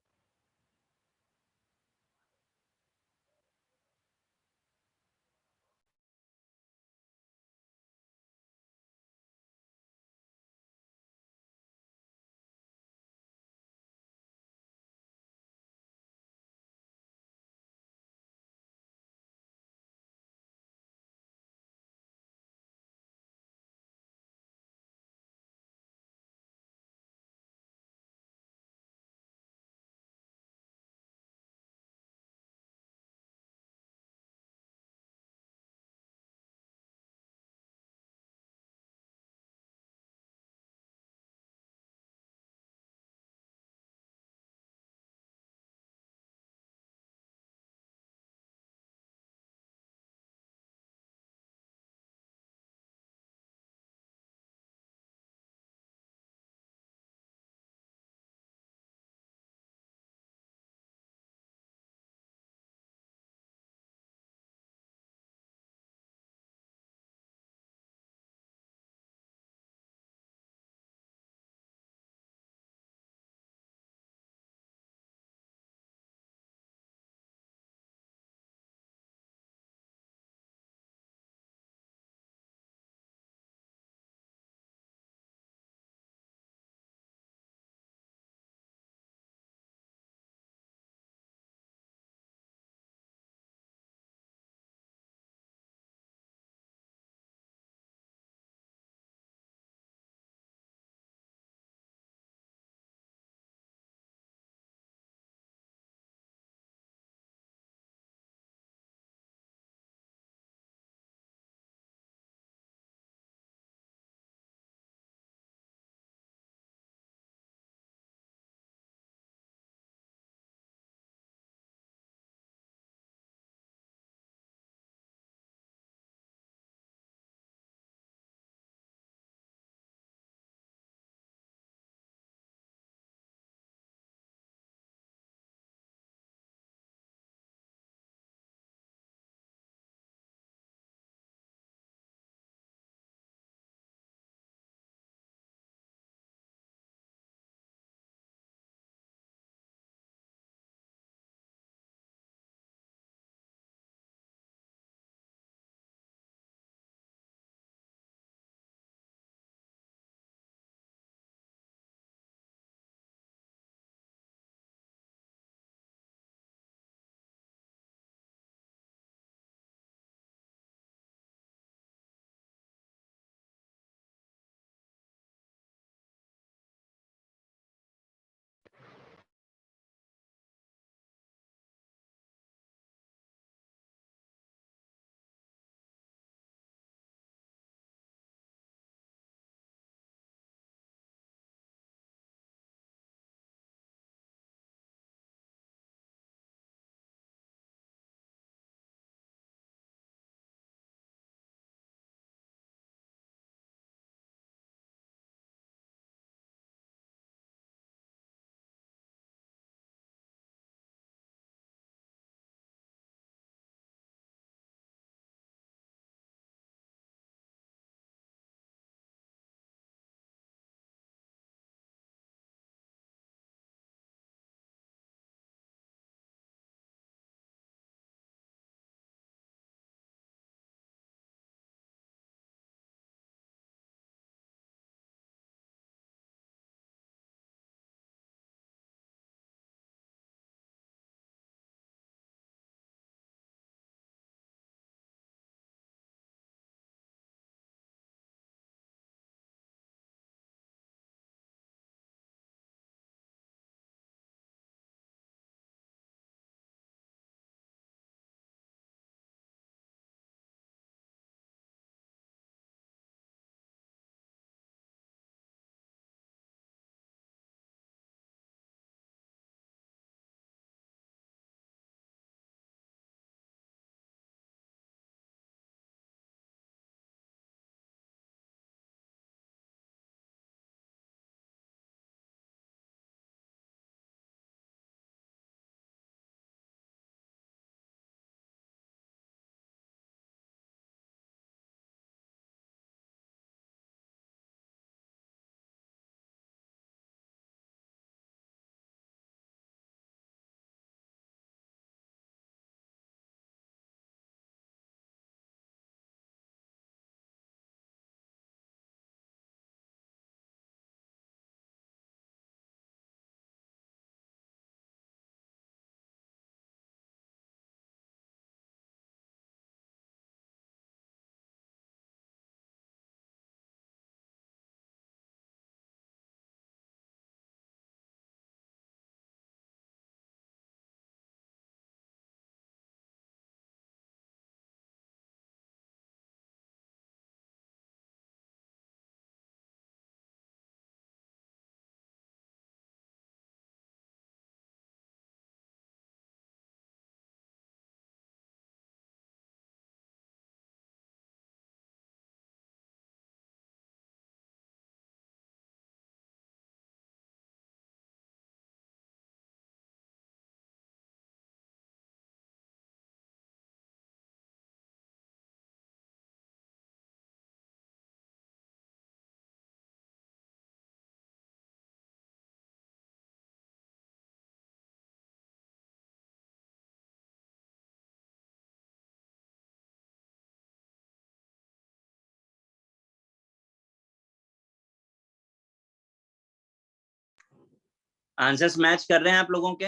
आंसर्स मैच कर रहे हैं आप लोगों के?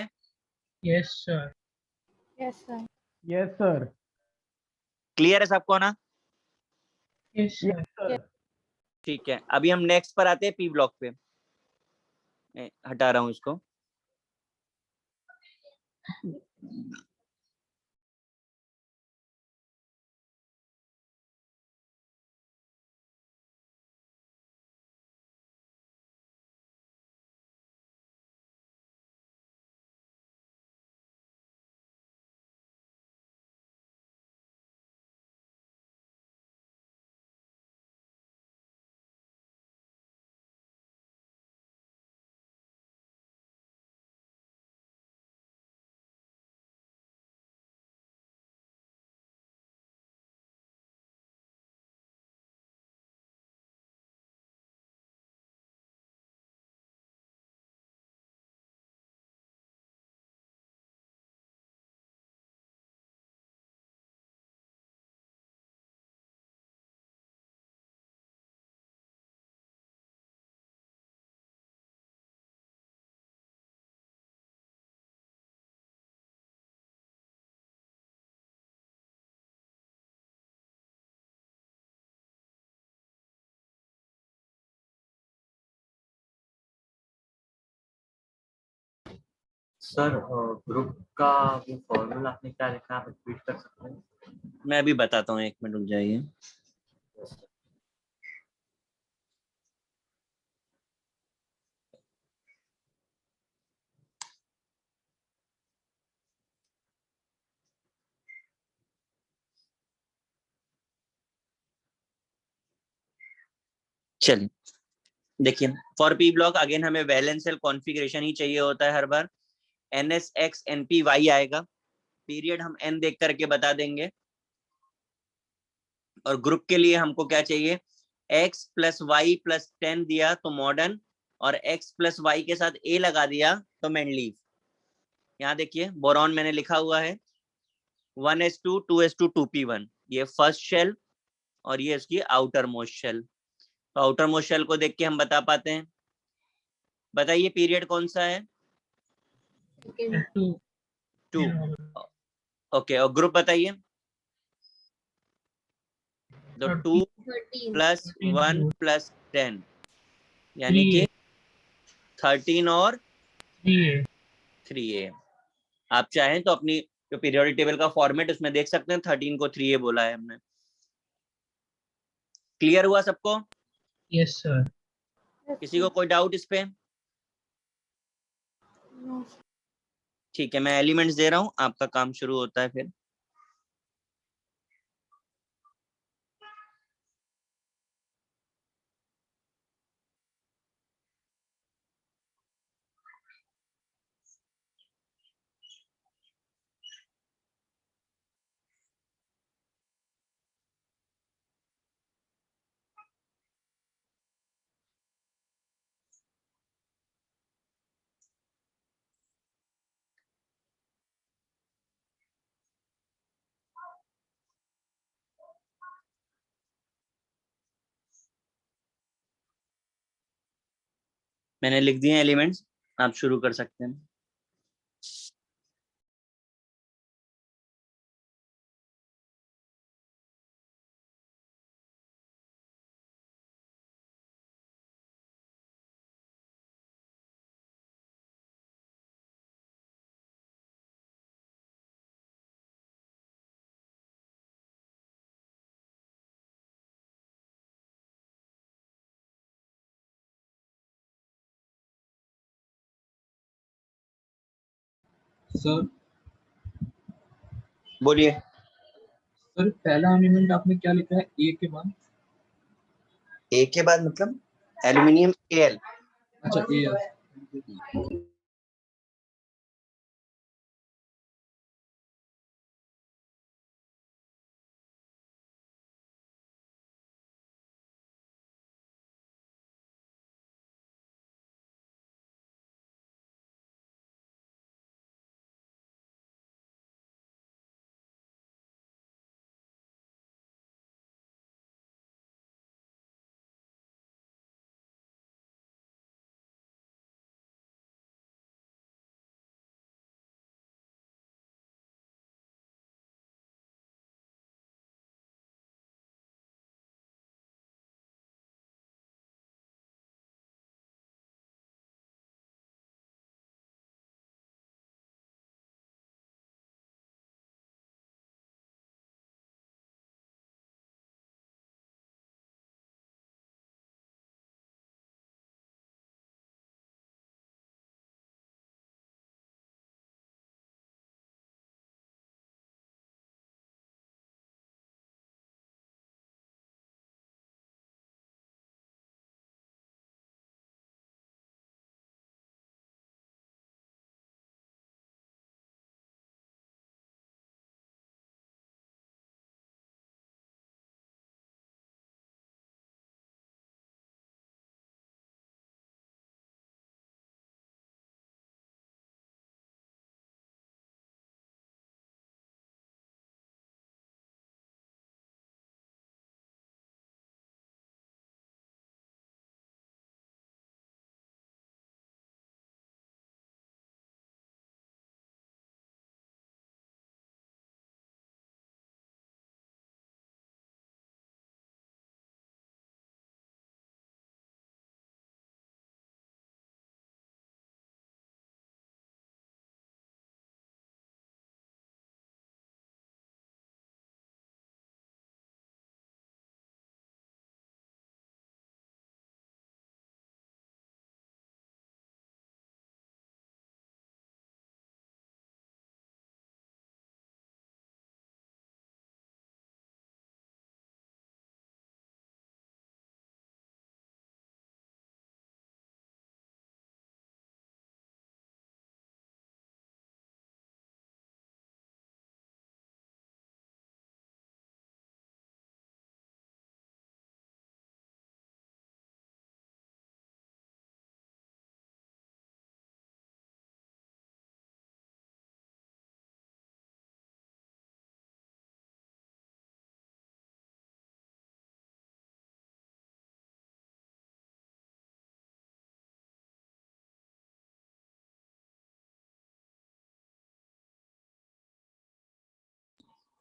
Yes sir. Yes, sir. Yes sir. Clear है सबको ना? Yes sir. Yes sir. ठीक है, अभी हम नेक्स्ट पर आते हैं, पी ब्लॉक पे। हटा रहा हूं इसको। सर ग्रुप का वो फॉर्मूला आपने क्या लिखा है, आप रिपीट कर सकते हैं? मैं अभी बताता हूँ, 1 मिनट रुक जाइए। चलिए देखिए, फॉर पी ब्लॉक अगेन हमें वैलेंस सेल कॉन्फ़िगरेशन ही चाहिए होता है हर बार। NSX NPY आएगा, पीरियड हम n देख करके बता देंगे। और ग्रुप के लिए हमको क्या चाहिए, x प्लस वाई प्लस 10 दिया तो मॉडर्न, और x प्लस वाई के साथ a लगा दिया तो मेंडलीव। यहाँ देखिए बोरॉन मैंने लिखा हुआ है 1s2 2s2 2p1, ये फर्स्ट शेल और ये इसकी आउटर मोस्ट शेल। तो आउटर मोस्ट शेल को देख के हम बता पाते हैं। बताइए पीरियड कौन सा है? Second. 2 2। ओके, और ग्रुप बताइए। तो 2 13. प्लस 1 13 प्लस 10 यानी कि 13 और 3A। 3a। आप चाहें तो अपनी जो पीरियोडिक टेबल का फॉर्मेट उसमें देख सकते हैं, 13 को 3a बोला है हमने। क्लियर हुआ सबको? Yes sir. किसी को कोई डाउट इस पे? No. ठीक है, मैं एलिमेंट्स दे रहा हूँ, आपका काम शुरू होता है फिर। मैंने लिख दिए एलिमेंट्स, आप शुरू कर सकते हैं। सर बोलिए। सर पहला एलिमेंट आपने क्या लिखा है ए के बाद? ए के बाद मतलब एल्यूमिनियम Al। अच्छा ए।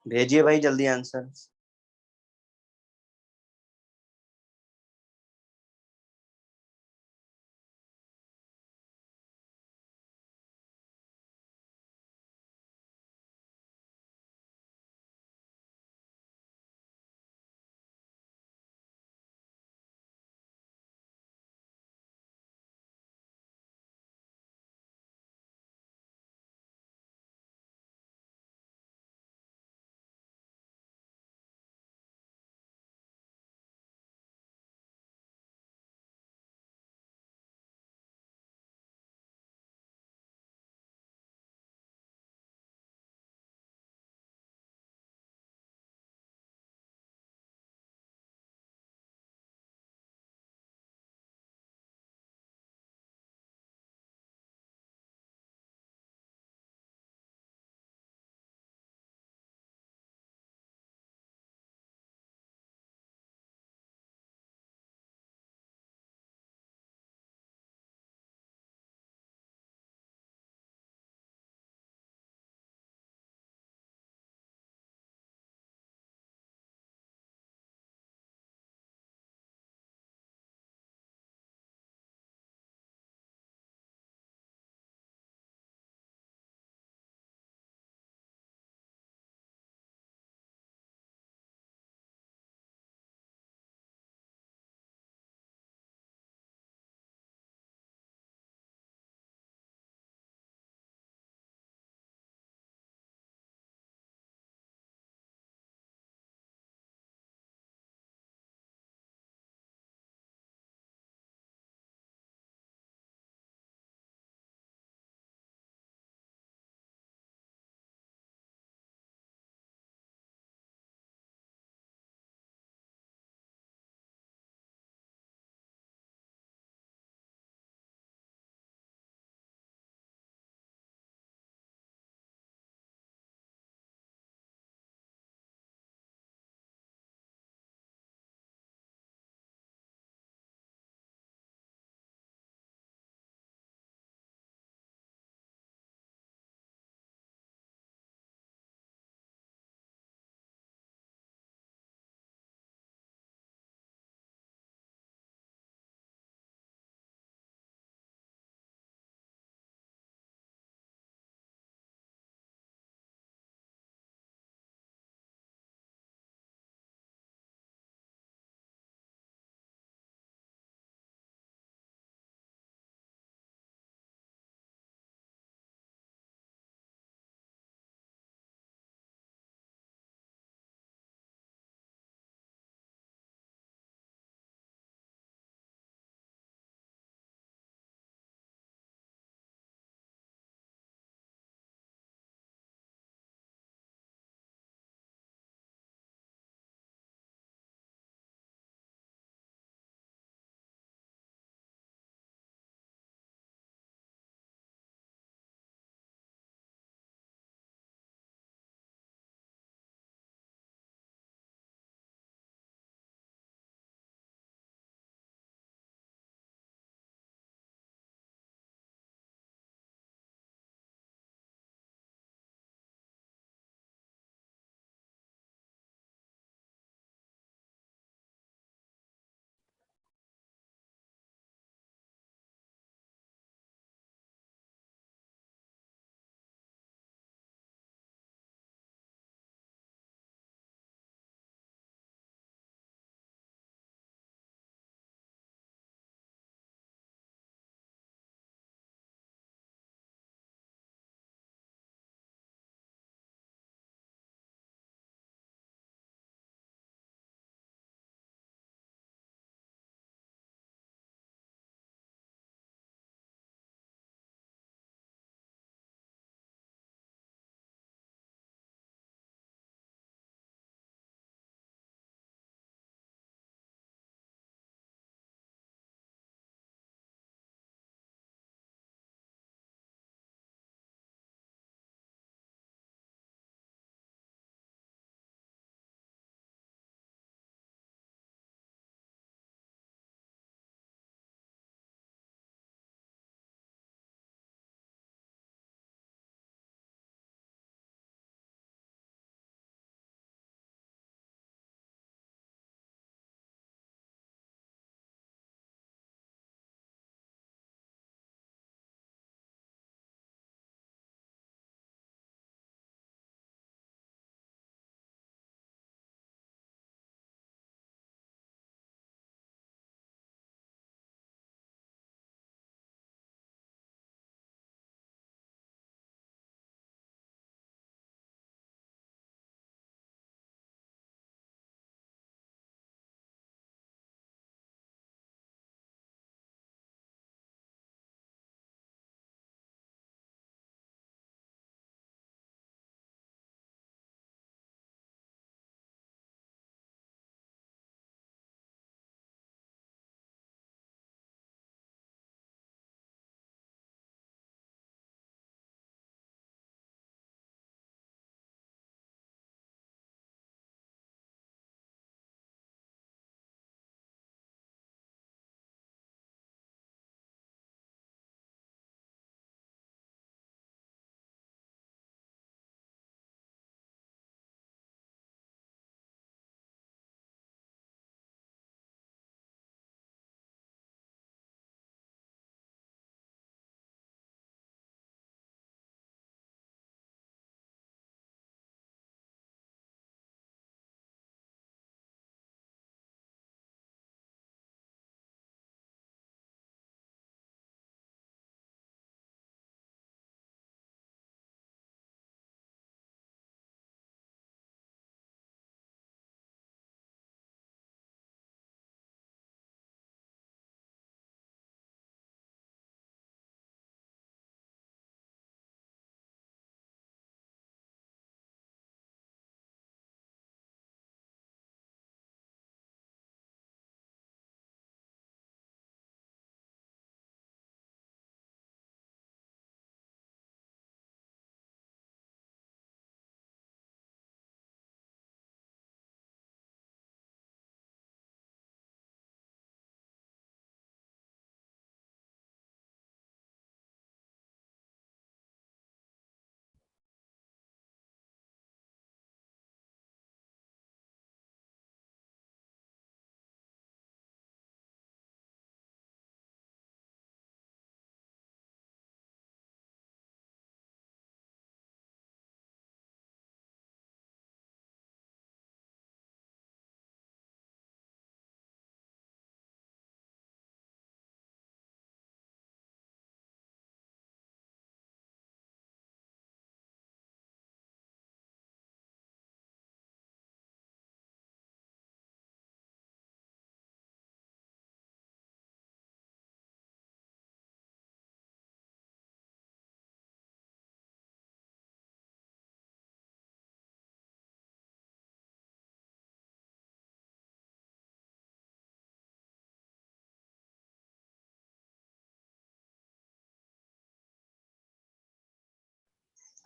भेजिए भाई जल्दी आंसर।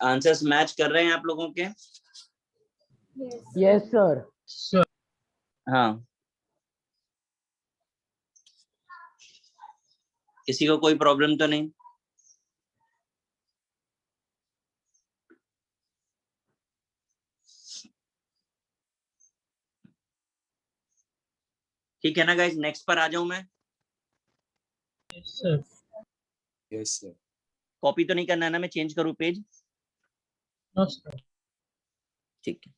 आंसर्स मैच कर रहे हैं आप लोगों के? Yes. Yes sir. सर हाँ, किसी को कोई प्रॉब्लम तो नहीं? ठीक है ना गाइस, नेक्स्ट पर आ जाऊं मैं? Sir yes sir. कॉपी तो नहीं करना है ना, मैं चेंज करूं पेज? No sir. ठीक है।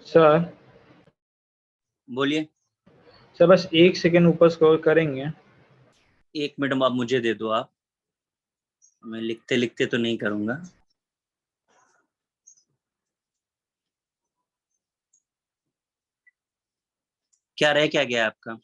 सर बोलिए। सर बस 1 सेकंड ऊपर स्क्रॉल करेंगे। 1 मिनट आप मुझे दे दो, आप, मैं लिखते लिखते तो नहीं करूंगा। क्या रह क्या गया आपका?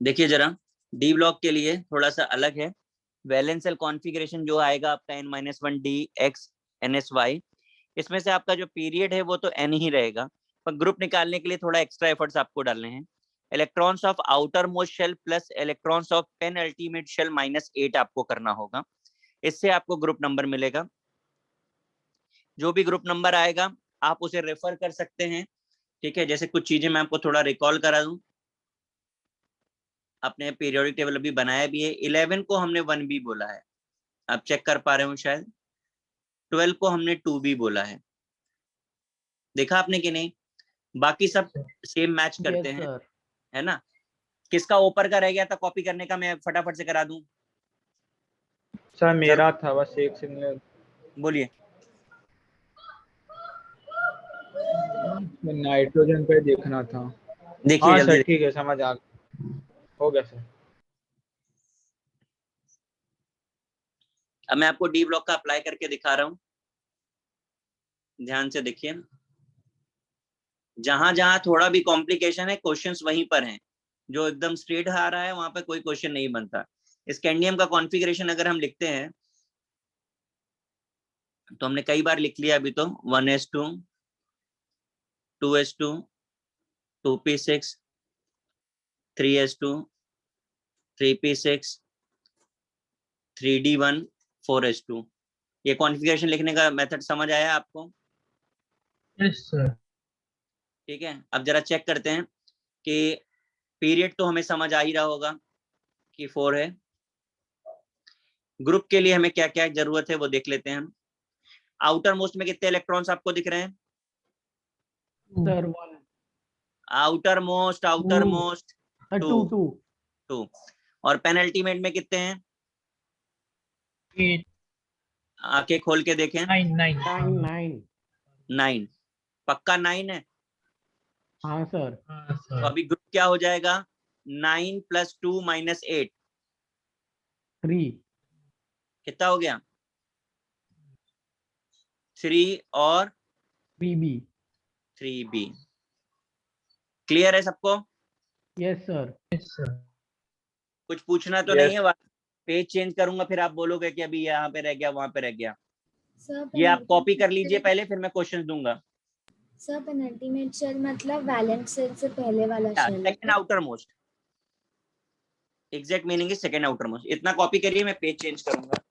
देखिए जरा, डी ब्लॉक के लिए थोड़ा सा अलग है। वैलेंस सेल कॉन्फ़िगरेशन जो आएगा आपका n-1 dx इसमें से आपका जो पीरियड है वो तो n ही रहेगा, पर ग्रुप निकालने के लिए थोड़ा एक्स्ट्रा एफर्ट्स आपको डालने हैं। Electrons of outermost shell plus electrons of penultimate shell -8 आपको करना होगा, इससे आपको ग्रुप नंबर मिलेगा। जो भी ग्रुप नंबर आएगा आप उसे रेफर कर सकते हैं, ठीक है। जैसे कुछ चीजें मैं आपको थोड़ा रिकॉल करा दूं, अपने पीरियोडिक टेबल अभी बनाया भी है। 11 को हमने 1b बोला है, आप चेक कर पा रहे हो शायद। 12 को हमने 2b बोला है, देखा आपने कि नहीं? बाकी सब सेम मैच करते यस हैं, सर। है ना। किसका ऊपर का रह गया था कॉपी करने का, मैं फटाफट से करा दूं। सर मेरा था, बस 1 सेकंड। बोलिए। नाइट्रोजन पे देखना था। देखिए हाँ जल्दी सर ठीक है, समझ आ हो गया सर। अब मैं आपको डी ब्लॉक का अप्लाई करके दिखा रहा हूँ, ध्यान से देखिए। जहां जहां थोड़ा भी कॉम्प्लिकेशन है, क्वेश्चंस वहीं पर हैं। जो एकदम स्ट्रेट आ रहा है वहां पर कोई क्वेश्चन नहीं बनता। स्कैंडियम का कॉन्फ़िगरेशन अगर हम लिखते हैं तो हमने कई बार लिख लिया अभी तो, 1s2 2s2 2p6 3s2 3p6 3d1 4s2। ये कॉन्फ़िगरेशन लिखने का मेथड समझ आया आपको? Yes sir. ठीक है। अब जरा चेक करते हैं कि पीरियड तो हमें समझ आ ही रहा होगा कि 4 है। ग्रुप के लिए हमें क्या क्या जरूरत है वो देख लेते हैं हम। आउटर मोस्ट में कितने इलेक्ट्रॉन्स आपको दिख रहे हैं? Sir 1। Outermost two two two. और पेनल्टीमेट में कितने हैं? 8 आंखें खोल के देखें। 9 9 9 पक्का 9 है? हाँ सर। हाँ तो सर अभी ग्रुप क्या हो जाएगा? 9 + 2 - 8 3 कितना हो गया? 3 और 3B 3B। क्लियर है सबको? Yes sir. yes sir कुछ पूछना तो नहीं है? पेज चेंज करूंगा फिर आप बोलोगे कि अभी यहाँ पे रह गया वहां पे रह गया। सर ये आप कॉपी कर लीजिए पहले, फिर मैं क्वेश्चन दूंगा। सर पेनल्टीमेट शेल मतलब वैलेंट शेल से पहले वाला शेल है second outer most, exact meaning is second outer most. इतना कॉपी करिए, मैं पेज चेंज करूंगा।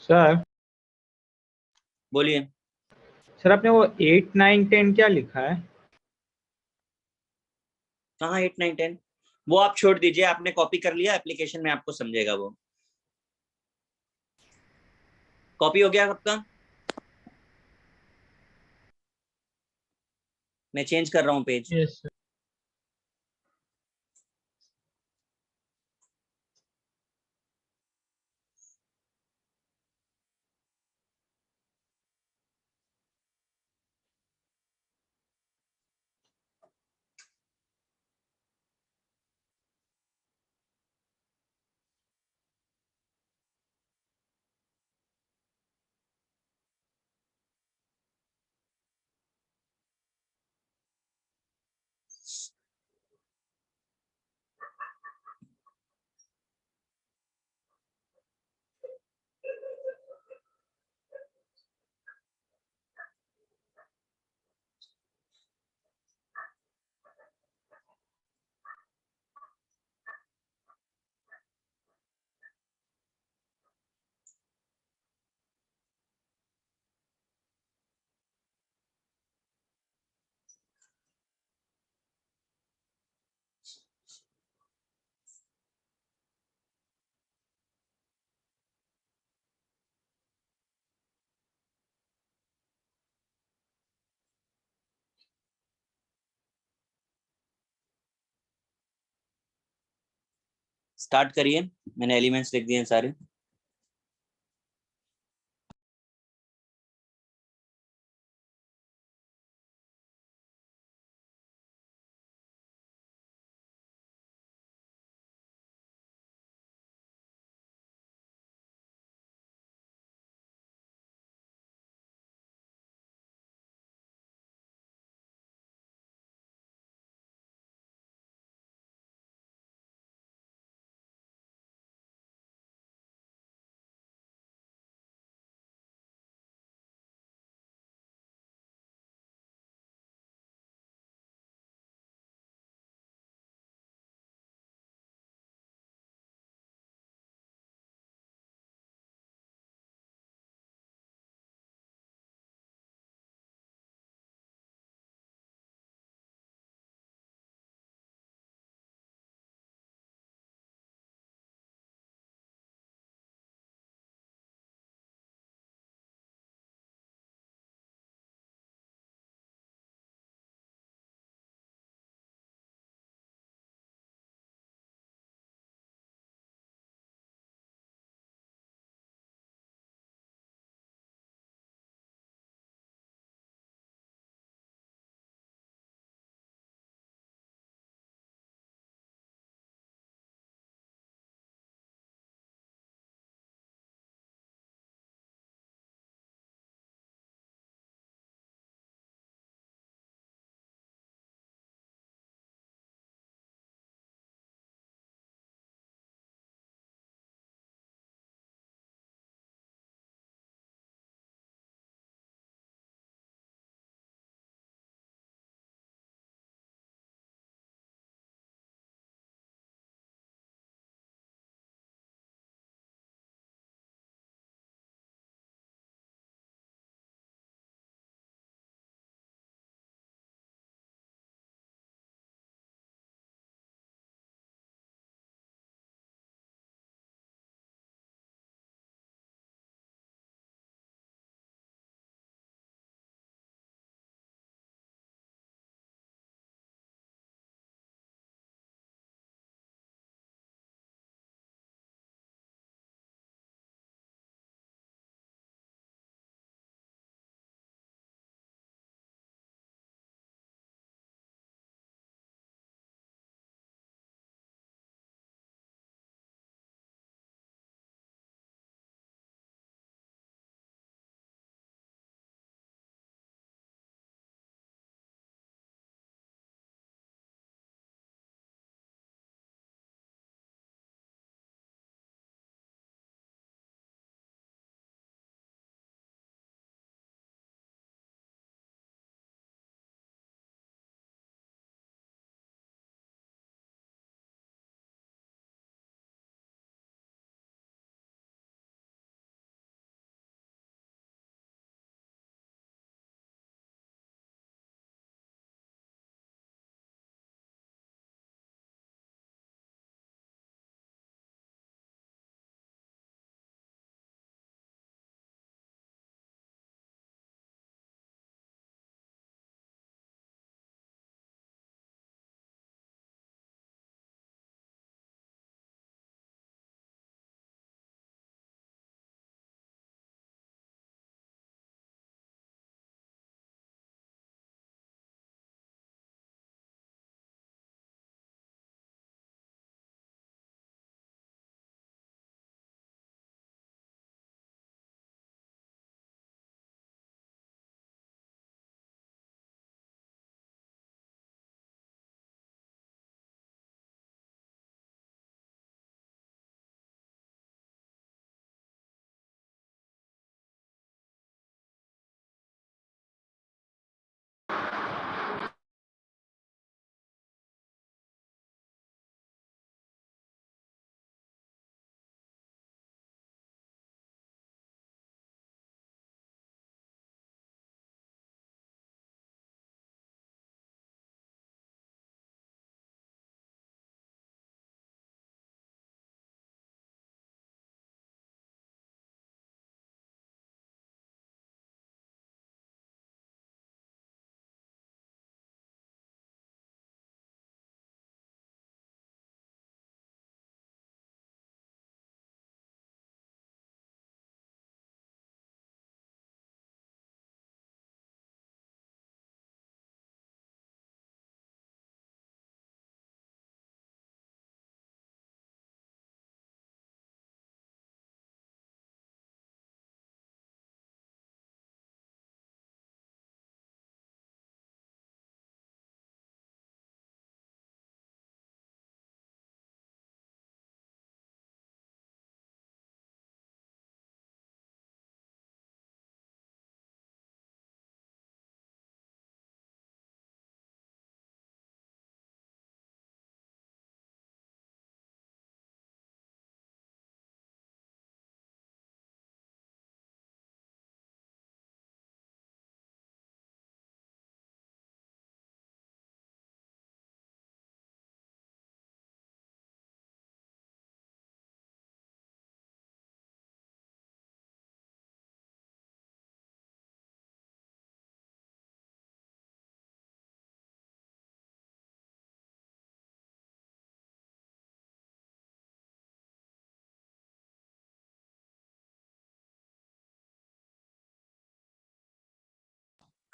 सर बोलिए। सर आपने वो 8 9 10 क्या लिखा है? कहाँ 8 9 10? वो आप छोड़ दीजिए, आपने कॉपी कर लिया, एप्लीकेशन में आपको समझेगा वो। कॉपी हो गया आपका? मैं चेंज कर रहा हूँ पेज। yes sir स्टार्ट करिए, मैंने एलिमेंट्स लिख दिए हैं सारे।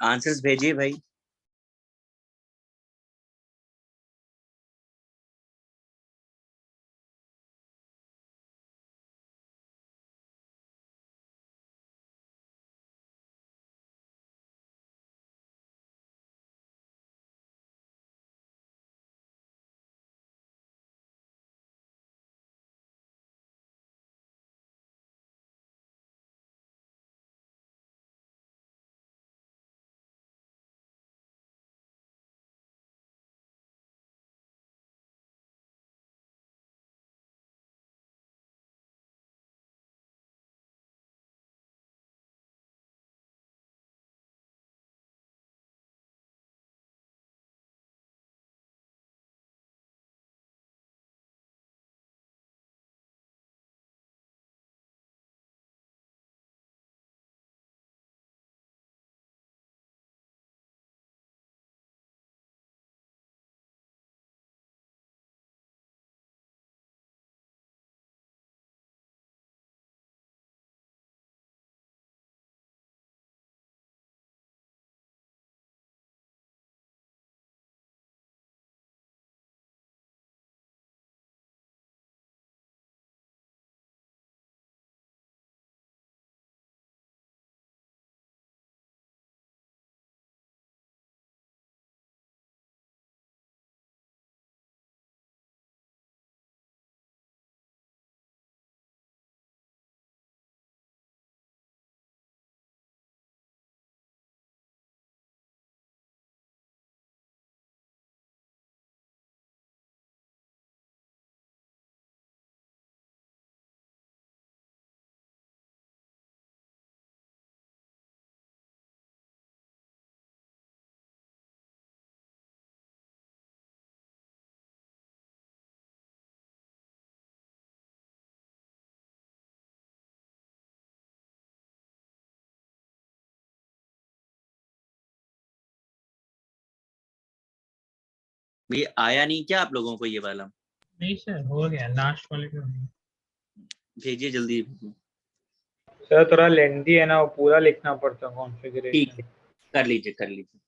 आंसर्स भेजिए भाई। ये आया नहीं क्या आप लोगों को ये वाला? नहीं सर, हो गया लास्ट वाले पे। भेजिए जल्दी भेजिए। सर थोड़ा लेंदी है ना, वो पूरा लिखना पड़ता ठीक कॉन्फ़िगरेशन। है, कर लीजिए कर लीजिए।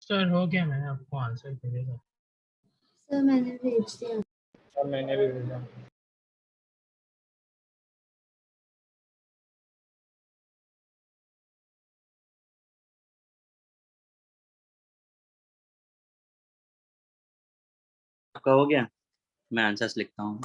सर हो गया, मैंने आपको आंसर भेजा। सर मैंने भेज दिया। और मैंने भी भेजा। आपका हो गया? मैं आंसर्स लिखता हूँ।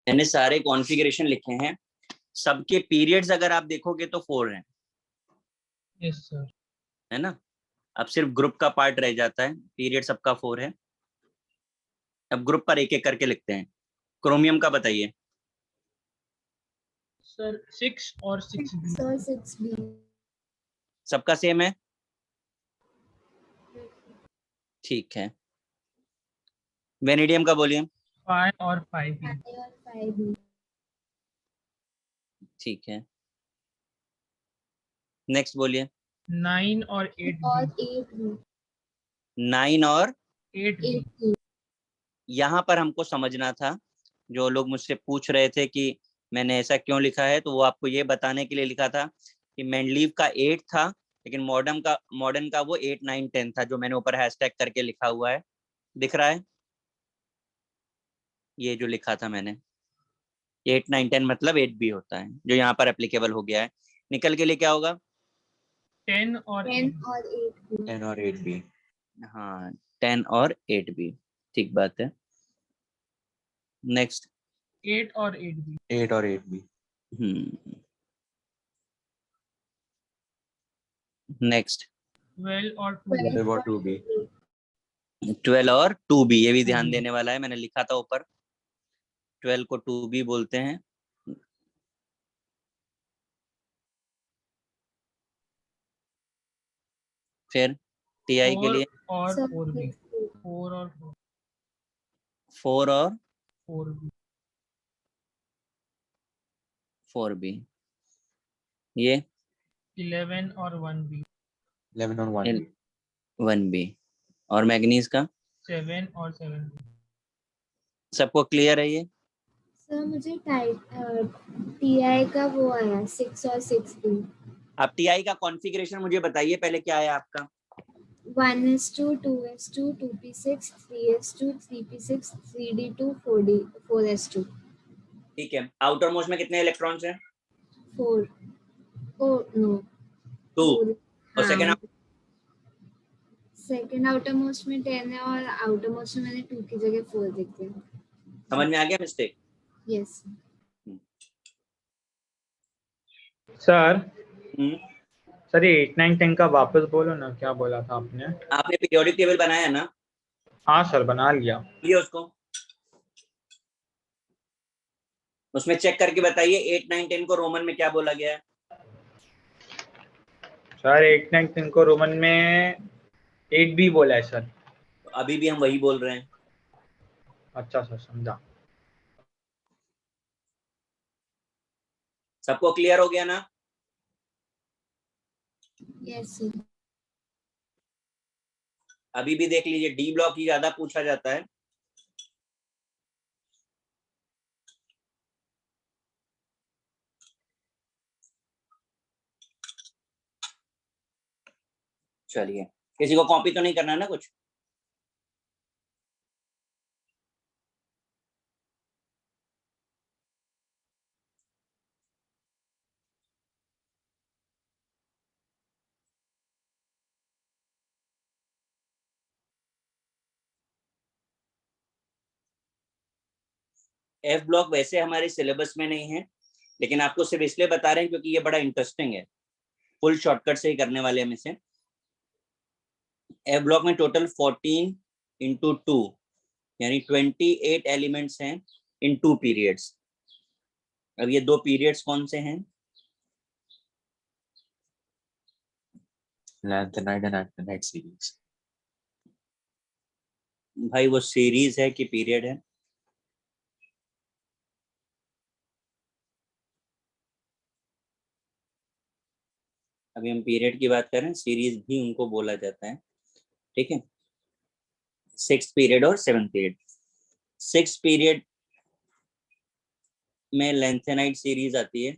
मैंने सारे कॉन्फ़िगरेशन लिखे हैं, सबके पीरियड्स अगर आप देखोगे तो 4 हैं। Yes sir. है ना? अब सिर्फ ग्रुप का पार्ट रह जाता है, पीरियड सबका 4 है। अब ग्रुप पर एक एक करके लिखते हैं। क्रोमियम का बताइए। सर 6 और 6B। Sir 6B। सबका सेम है? ठीक है। वेनेडियम का बोलिए। 5 और 5B। 5 और 5B। ठीक है। नेक्स्ट बोलिए। 9 और 8B। और 8B। 9 और 8B। यहाँ पर हमको समझना था, जो लोग मुझसे पूछ रहे थे कि मैंने ऐसा क्यों लिखा है, तो वो आपको ये बताने के लिए लिखा था कि मेंडलीव का 8 था, लेकिन मॉडर्न का वो 8, 9, 10 था, जो मैंने ऊपर हैशटैग करके लिखा हुआ है, दिख रहा है? ये जो लिखा था मैंने 8, 9, 10 मतलब 8B होता है, जो यहाँ पर एप्लीकेबल हो गया है। निकल के लिए क्या होगा? 10 और 10 और 8B। 10 और 8B। हाँ, 10 और 8B, ठीक बात है। नेक्स्ट। 8 और 8B। 8 और 8B। नेक्स्ट। 12 और 12 2B। और 2B। 12 और 2B, ये भी ध्यान 2B। देने वाला है, मैंने लिखा था ऊपर। 12 को 2B बोलते हैं। फिर TI के 4 लिए और सर 4B। 6B। 4 और 4 और 4B। 4B। ये 11 और 1B। 11 और 1B। 1B। और मैग्नीज का 7 और 7B। सबको क्लियर है ये? सर मुझे TI का वो आया 6 और 6B। आप टीआई का कॉन्फ़िगरेशन मुझे बताइए पहले, क्या है आपका? 1s2, 2s2, 2p6, 3s2, 3p6, 3d2, 4s2. ठीक है, आउटर मोस्ट में कितने इलेक्ट्रॉन्स हैं? 4. Oh no. 2। 4. और सेकंड सेकंड आउटर मोस्ट में 10 है और आउटर मोस्ट में मैंने 2 की जगह 4 लिख दिया. समझ में आ गया मिस्टेक? यस. सर सर ये 8 9 10 का वापस बोलो ना, क्या बोला था आपने? आपने पीरियोडिक टेबल बनाया ना? हाँ सर बना लिया। ये उसको उसमें चेक करके बताइए 8 9 10 को रोमन में क्या बोला गया है? सर 8 9 10 को रोमन में 8b बोला है सर। अभी भी हम वही बोल रहे हैं। अच्छा सर, समझा। सबको क्लियर हो गया ना? Yes sir. अभी भी देख लीजिए, डी ब्लॉक ही ज्यादा पूछा जाता है। चलिए, किसी को कॉपी तो नहीं करना ना कुछ? एफ ब्लॉक वैसे हमारे सिलेबस में नहीं है, लेकिन आपको सिर्फ इसलिए बता रहे हैं क्योंकि ये बड़ा इंटरेस्टिंग है। फुल शॉर्टकट से ही करने वाले हम इसे। एफ ब्लॉक में टोटल 14 इंटू 2 यानी 28 एलिमेंट्स हैं इन 2 पीरियड्स। अब ये 2 पीरियड्स कौन से हैं? Lanthanide and actinide series. भाई वो सीरीज है कि पीरियड है? अभी हम पीरियड की बात कर रहे हैं, सीरीज भी उनको बोला जाता है। ठीक है, 6th पीरियड और 7th पीरियड। 6th पीरियड में लैंथेनाइड सीरीज आती है।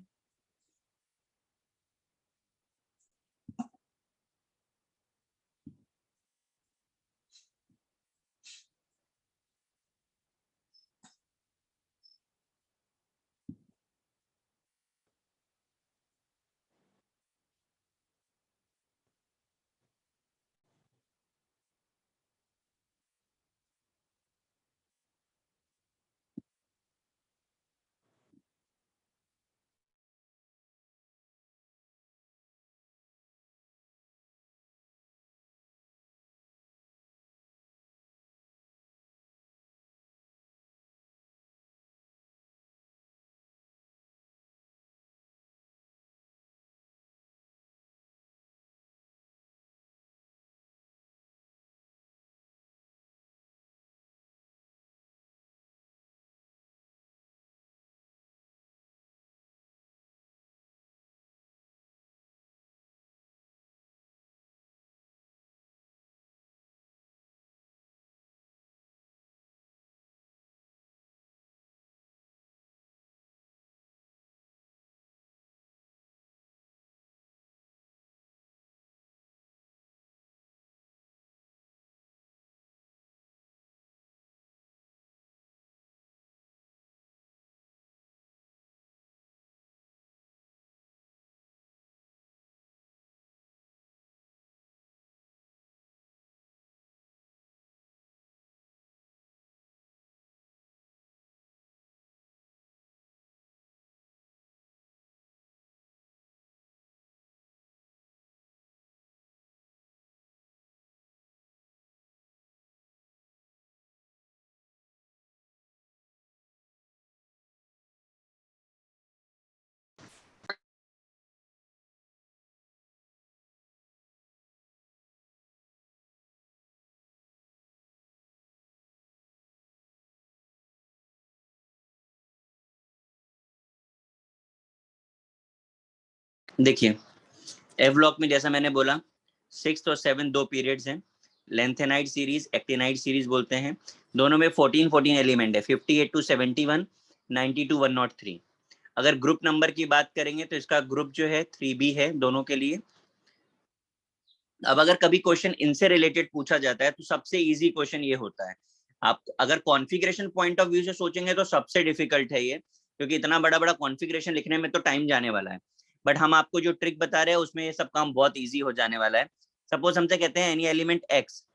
देखिए, एफ ब्लॉक में जैसा मैंने बोला 6th और 7th 2 पीरियड्स हैं। लेंथेनाइड सीरीज, एक्टिनाइड सीरीज बोलते हैं। दोनों में 14 एलिमेंट है, 58 to 71, 90 to 103। अगर ग्रुप नंबर की बात करेंगे तो इसका ग्रुप जो है 3B है दोनों के लिए। अब अगर कभी क्वेश्चन इनसे रिलेटेड पूछा जाता है तो सबसे इजी क्वेश्चन ये होता है। आप अगर कॉन्फ़िगरेशन पॉइंट ऑफ व्यू से सोचेंगे तो सबसे डिफिकल्ट है ये, क्योंकि इतना बड़ा बड़ा कॉन्फ़िगरेशन लिखने में तो टाइम जाने वाला है। बट हम आपको जो ट्रिक बता रहे हैं उसमें ये सब काम बहुत इजी हो जाने वाला है। सपोज हमसे कहते हैं any element x,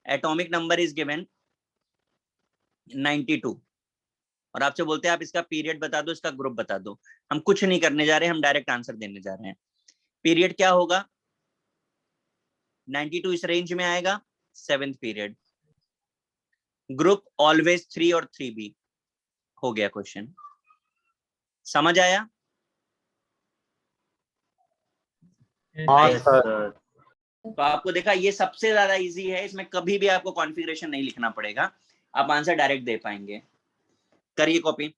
atomic number is given 92, और आपसे बोलते हैं आप इसका पीरियड बता दो, इसका ग्रुप बता दो। हम कुछ नहीं करने जा रहे, हम डायरेक्ट आंसर देने जा रहे हैं। पीरियड क्या होगा, 92 इस रेंज में आएगा, 7th पीरियड। ग्रुप ऑलवेज 3 और 3B। हो गया क्वेश्चन, समझ आया? हाँ Yes, सर। sir. तो आपको देखा ये सबसे ज्यादा इजी है, इसमें कभी भी आपको कॉन्फ़िगरेशन नहीं लिखना पड़ेगा, आप आंसर डायरेक्ट दे पाएंगे। करिए कॉपी।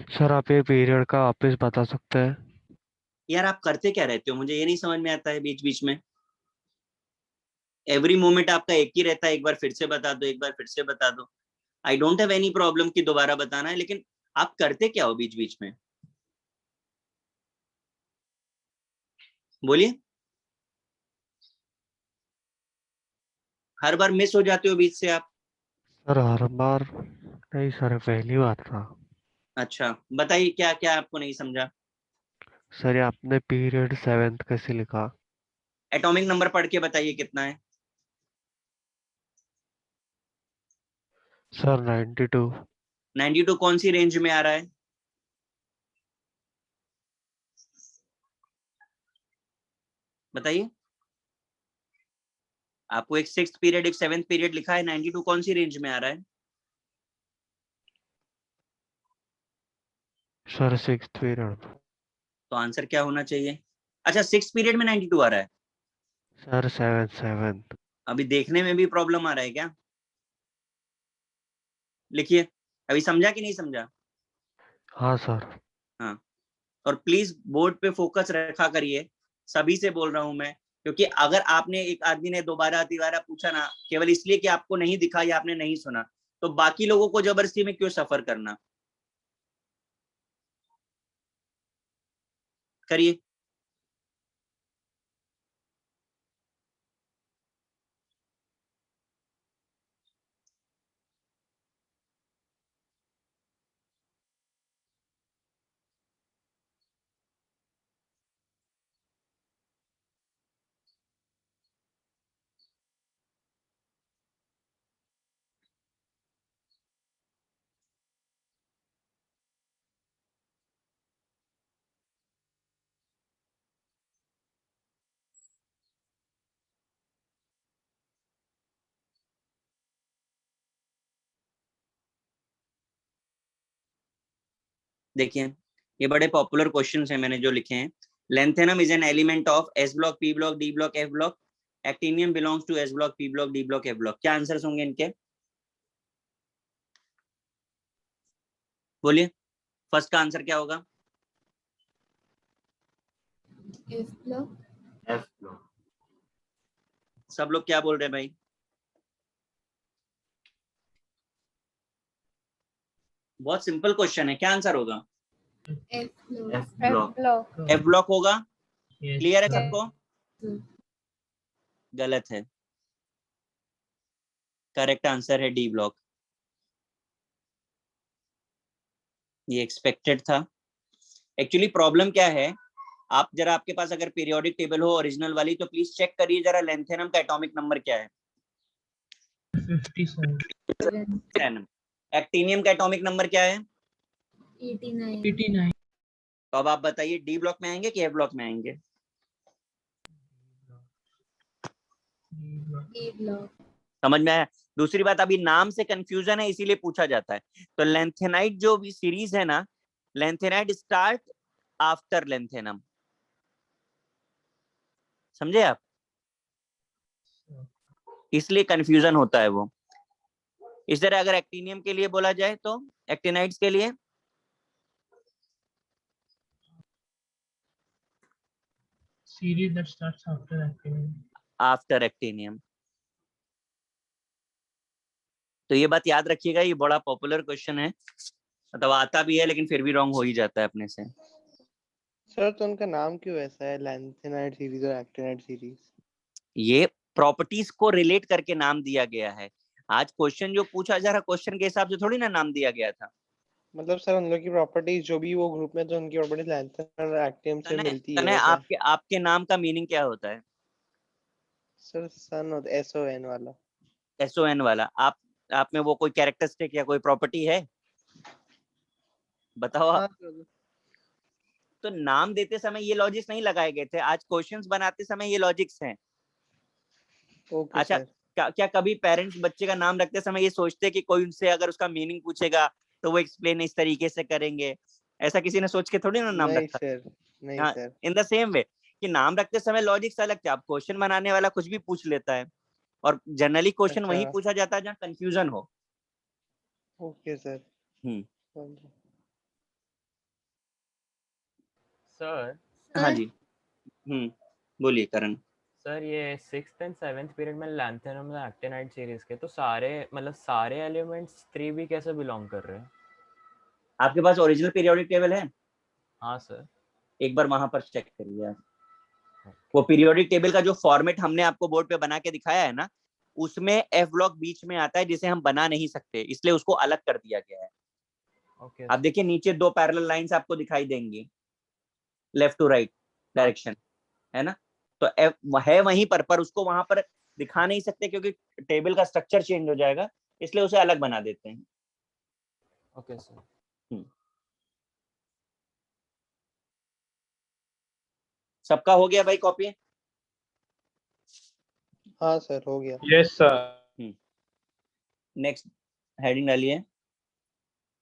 सर आप ये पीरियड का वापस बता सकते हैं? यार आप करते क्या रहते हो, मुझे ये नहीं समझ में आता है बीच बीच में। एवरी मोमेंट आपका एक ही रहता है, एक बार फिर से बता दो, एक बार फिर से बता दो। I don't have any problem कि दोबारा बताना है, लेकिन आप करते क्या हो बीच बीच में, बोलिए। हर बार मिस हो जाते हो बीच से आप। सर हर बार नहीं सर, पहली बार था। अच्छा बताइए क्या क्या आपको नहीं समझा। सर ये आपने पीरियड 7th कैसे लिखा? एटॉमिक नंबर पढ़ के बताइए कितना है। सर 92। 92 कौन सी रेंज में आ रहा है, बताइए। आपको एक 6th पीरियड एक 7th पीरियड लिखा है, 92 कौन सी रेंज में आ रहा है? Sir 6th period. तो आंसर क्या होना चाहिए? अच्छा 6th पीरियड में 92 आ रहा है। Sir 7th। अभी देखने में भी प्रॉब्लम आ रहा है क्या? लिखिए, अभी समझा कि नहीं समझा? हाँ सर। हाँ, और प्लीज बोर्ड पे फोकस रखा करिए, सभी से बोल रहा हूं मैं, क्योंकि अगर आपने एक आदमी ने दोबारा तिबारा पूछा ना, केवल इसलिए कि आपको नहीं दिखा या आपने नहीं सुना, तो बाकी लोगों को जबरदस्ती में क्यों सफर करना। करिए। देखिए ये बड़े पॉपुलर क्वेश्चंस हैं मैंने जो लिखे हैं। Lanthanum is an element of S block, P block, D block, F block. Actinium belongs to S block, P block, D block, F block. क्या आंसर्स होंगे इनके, बोलिए। फर्स्ट का आंसर क्या होगा? F block. F block. सब लोग क्या बोल रहे हैं भाई? बहुत सिंपल क्वेश्चन है, क्या आंसर होगा? F block. F block. Block. F block होगा। Yes, क्लियर है sir. सबको? sir. गलत है, करेक्ट आंसर है डी ब्लॉक। ये एक्सपेक्टेड था। एक्चुअली प्रॉब्लम क्या है, आप जरा, आपके पास अगर पीरियोडिक टेबल हो ओरिजिनल वाली, तो प्लीज चेक करिए जरा लेंथेनम का एटॉमिक नंबर क्या है। 57. एक्टिनियम का एटॉमिक नंबर क्या है? 89। 89. तो अब आप बताइए डी ब्लॉक में आएंगे कि ए ब्लॉक में आएंगे? ए ब्लॉक। समझ में आया? दूसरी बात, अभी नाम से कंफ्यूजन है इसीलिए पूछा जाता है। तो लेंथेनाइट जो भी सीरीज है ना, लेंथेनाइट स्टार्ट आफ्टर लेंथेनम, समझे आप? इसलिए कंफ्यूजन होता है वो। इस तरह अगर एक्टिनियम के लिए बोला जाए तो एक्टिनाइट्स के लिए series that starts after actinium. After actinium. तो ये बात याद रखिएगा, ये बड़ा पॉपुलर क्वेश्चन है, मतलब आता भी है लेकिन फिर भी रॉन्ग हो ही जाता है अपने से। सर तो उनका नाम क्यों ऐसा है, लैंथेनाइड सीरीज और एक्टिनाइड सीरीज? ये प्रॉपर्टीज को रिलेट करके नाम दिया गया है। आज क्वेश्चन जो पूछा जा रहा, क्वेश्चन के हिसाब से थोड़ी ना नाम दिया गया था। मतलब सर उन लोग की प्रॉपर्टीज जो भी वो ग्रुप में, तो उनकी प्रॉपर्टीज लैंथेनाइड और एक्टिनियम से मिलती है क्या? आपके नाम का मीनिंग क्या होता है? सर सन और SON वाला। SON वाला। आप में वो कोई कैरेक्टरिस्टिक या कोई प्रॉपर्टी है, बताओ आप। हाँ सर। तो नाम देते समय ये लॉजिक्स नहीं लगाए गए थे, आज क्वेश्चंस बनाते समय ये लॉजिक्स हैं। ओके अच्छा, सर। क्या कभी पेरेंट्स बच्चे का नाम रखते समय ये सोचते कि कोई उनसे अगर उसका मीनिंग पूछेगा तो वो एक्सप्लेन इस तरीके से करेंगे? ऐसा किसी ने सोच के थोड़ी ना नाम नहीं रखा। सर, नहीं हाँ, sir. In the same way कि नाम रखते समय लॉजिक्स अलग थे। अब क्वेश्चन बनाने वाला कुछ भी पूछ लेता है, और जनरली क्वेश्चन वही अच्छा। पूछा जाता है जहाँ कंफ्यूजन हो। Okay sir. सर हाँ जी। बोलिए करण। सर ये 6th एंड 7th पीरियड में लैंथेनम और एक्टिनाइड सीरीज के तो सारे मतलब सारे एलिमेंट्स 3b कैसे बिलोंग कर रहे हैं? आपके पास ओरिजिनल पीरियोडिक टेबल है? हाँ सर। एक बार वहां पर चेक करिए आप। वो पीरियोडिक टेबल का जो फॉर्मेट हमने आपको बोर्ड पे बना के दिखाया है ना, उसमें एफ ब्लॉक बीच में आता है जिसे हम बना नहीं सकते, इसलिए उसको अलग कर दिया गया है। ओके आप देखिए नीचे 2 पैरेलल लाइंस आपको दिखाई देंगी, लेफ्ट टू राइट डायरेक्शन, है ना? तो एफ है वहीं पर उसको वहां पर दिखा नहीं सकते क्योंकि टेबल का स्ट्रक्चर चेंज हो जाएगा, इसलिए उसे अलग बना देते हैं। Okay sir. सबका हो गया भाई कॉपी? हाँ सर हो गया। Yes sir. नेक्स्ट हेडिंग डालिए,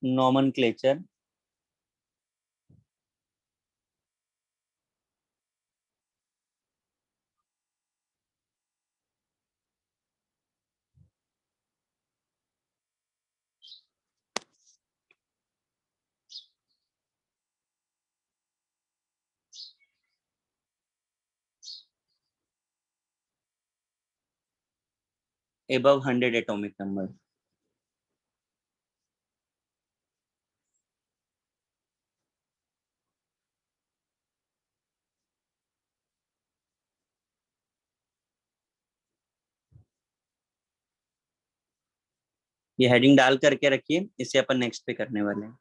नॉमेनक्लेचर। above 100 atomic number। ये हेडिंग डाल करके रखिए, इसे अपन नेक्स्ट पे करने वाले हैं।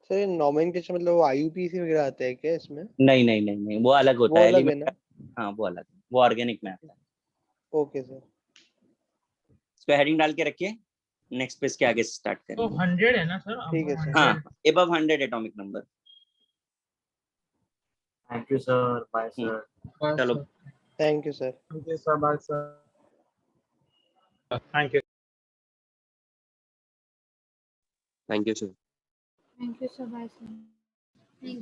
सर नॉमेनक्लेचर मतलब वो IUPAC वगैरह आता है क्या इसमें? नहीं नहीं नहीं नहीं, वो अलग होता वो है अलग है एलिमेंट। ना? हाँ वो अलग, वो ऑर्गेनिक में आता है। Okay sir. इस पे हेडिंग डाल के रखिए, नेक्स्ट पेज के आगे से स्टार्ट तो करेंगे। 100 है ना सर? ठीक है सर। हाँ, above 100 atomic number. Thank you sir, bye sir. चलो, thank you sir. Thank you sir, bye sir. Thank you. Thank you sir. Thank you so much. Thank you.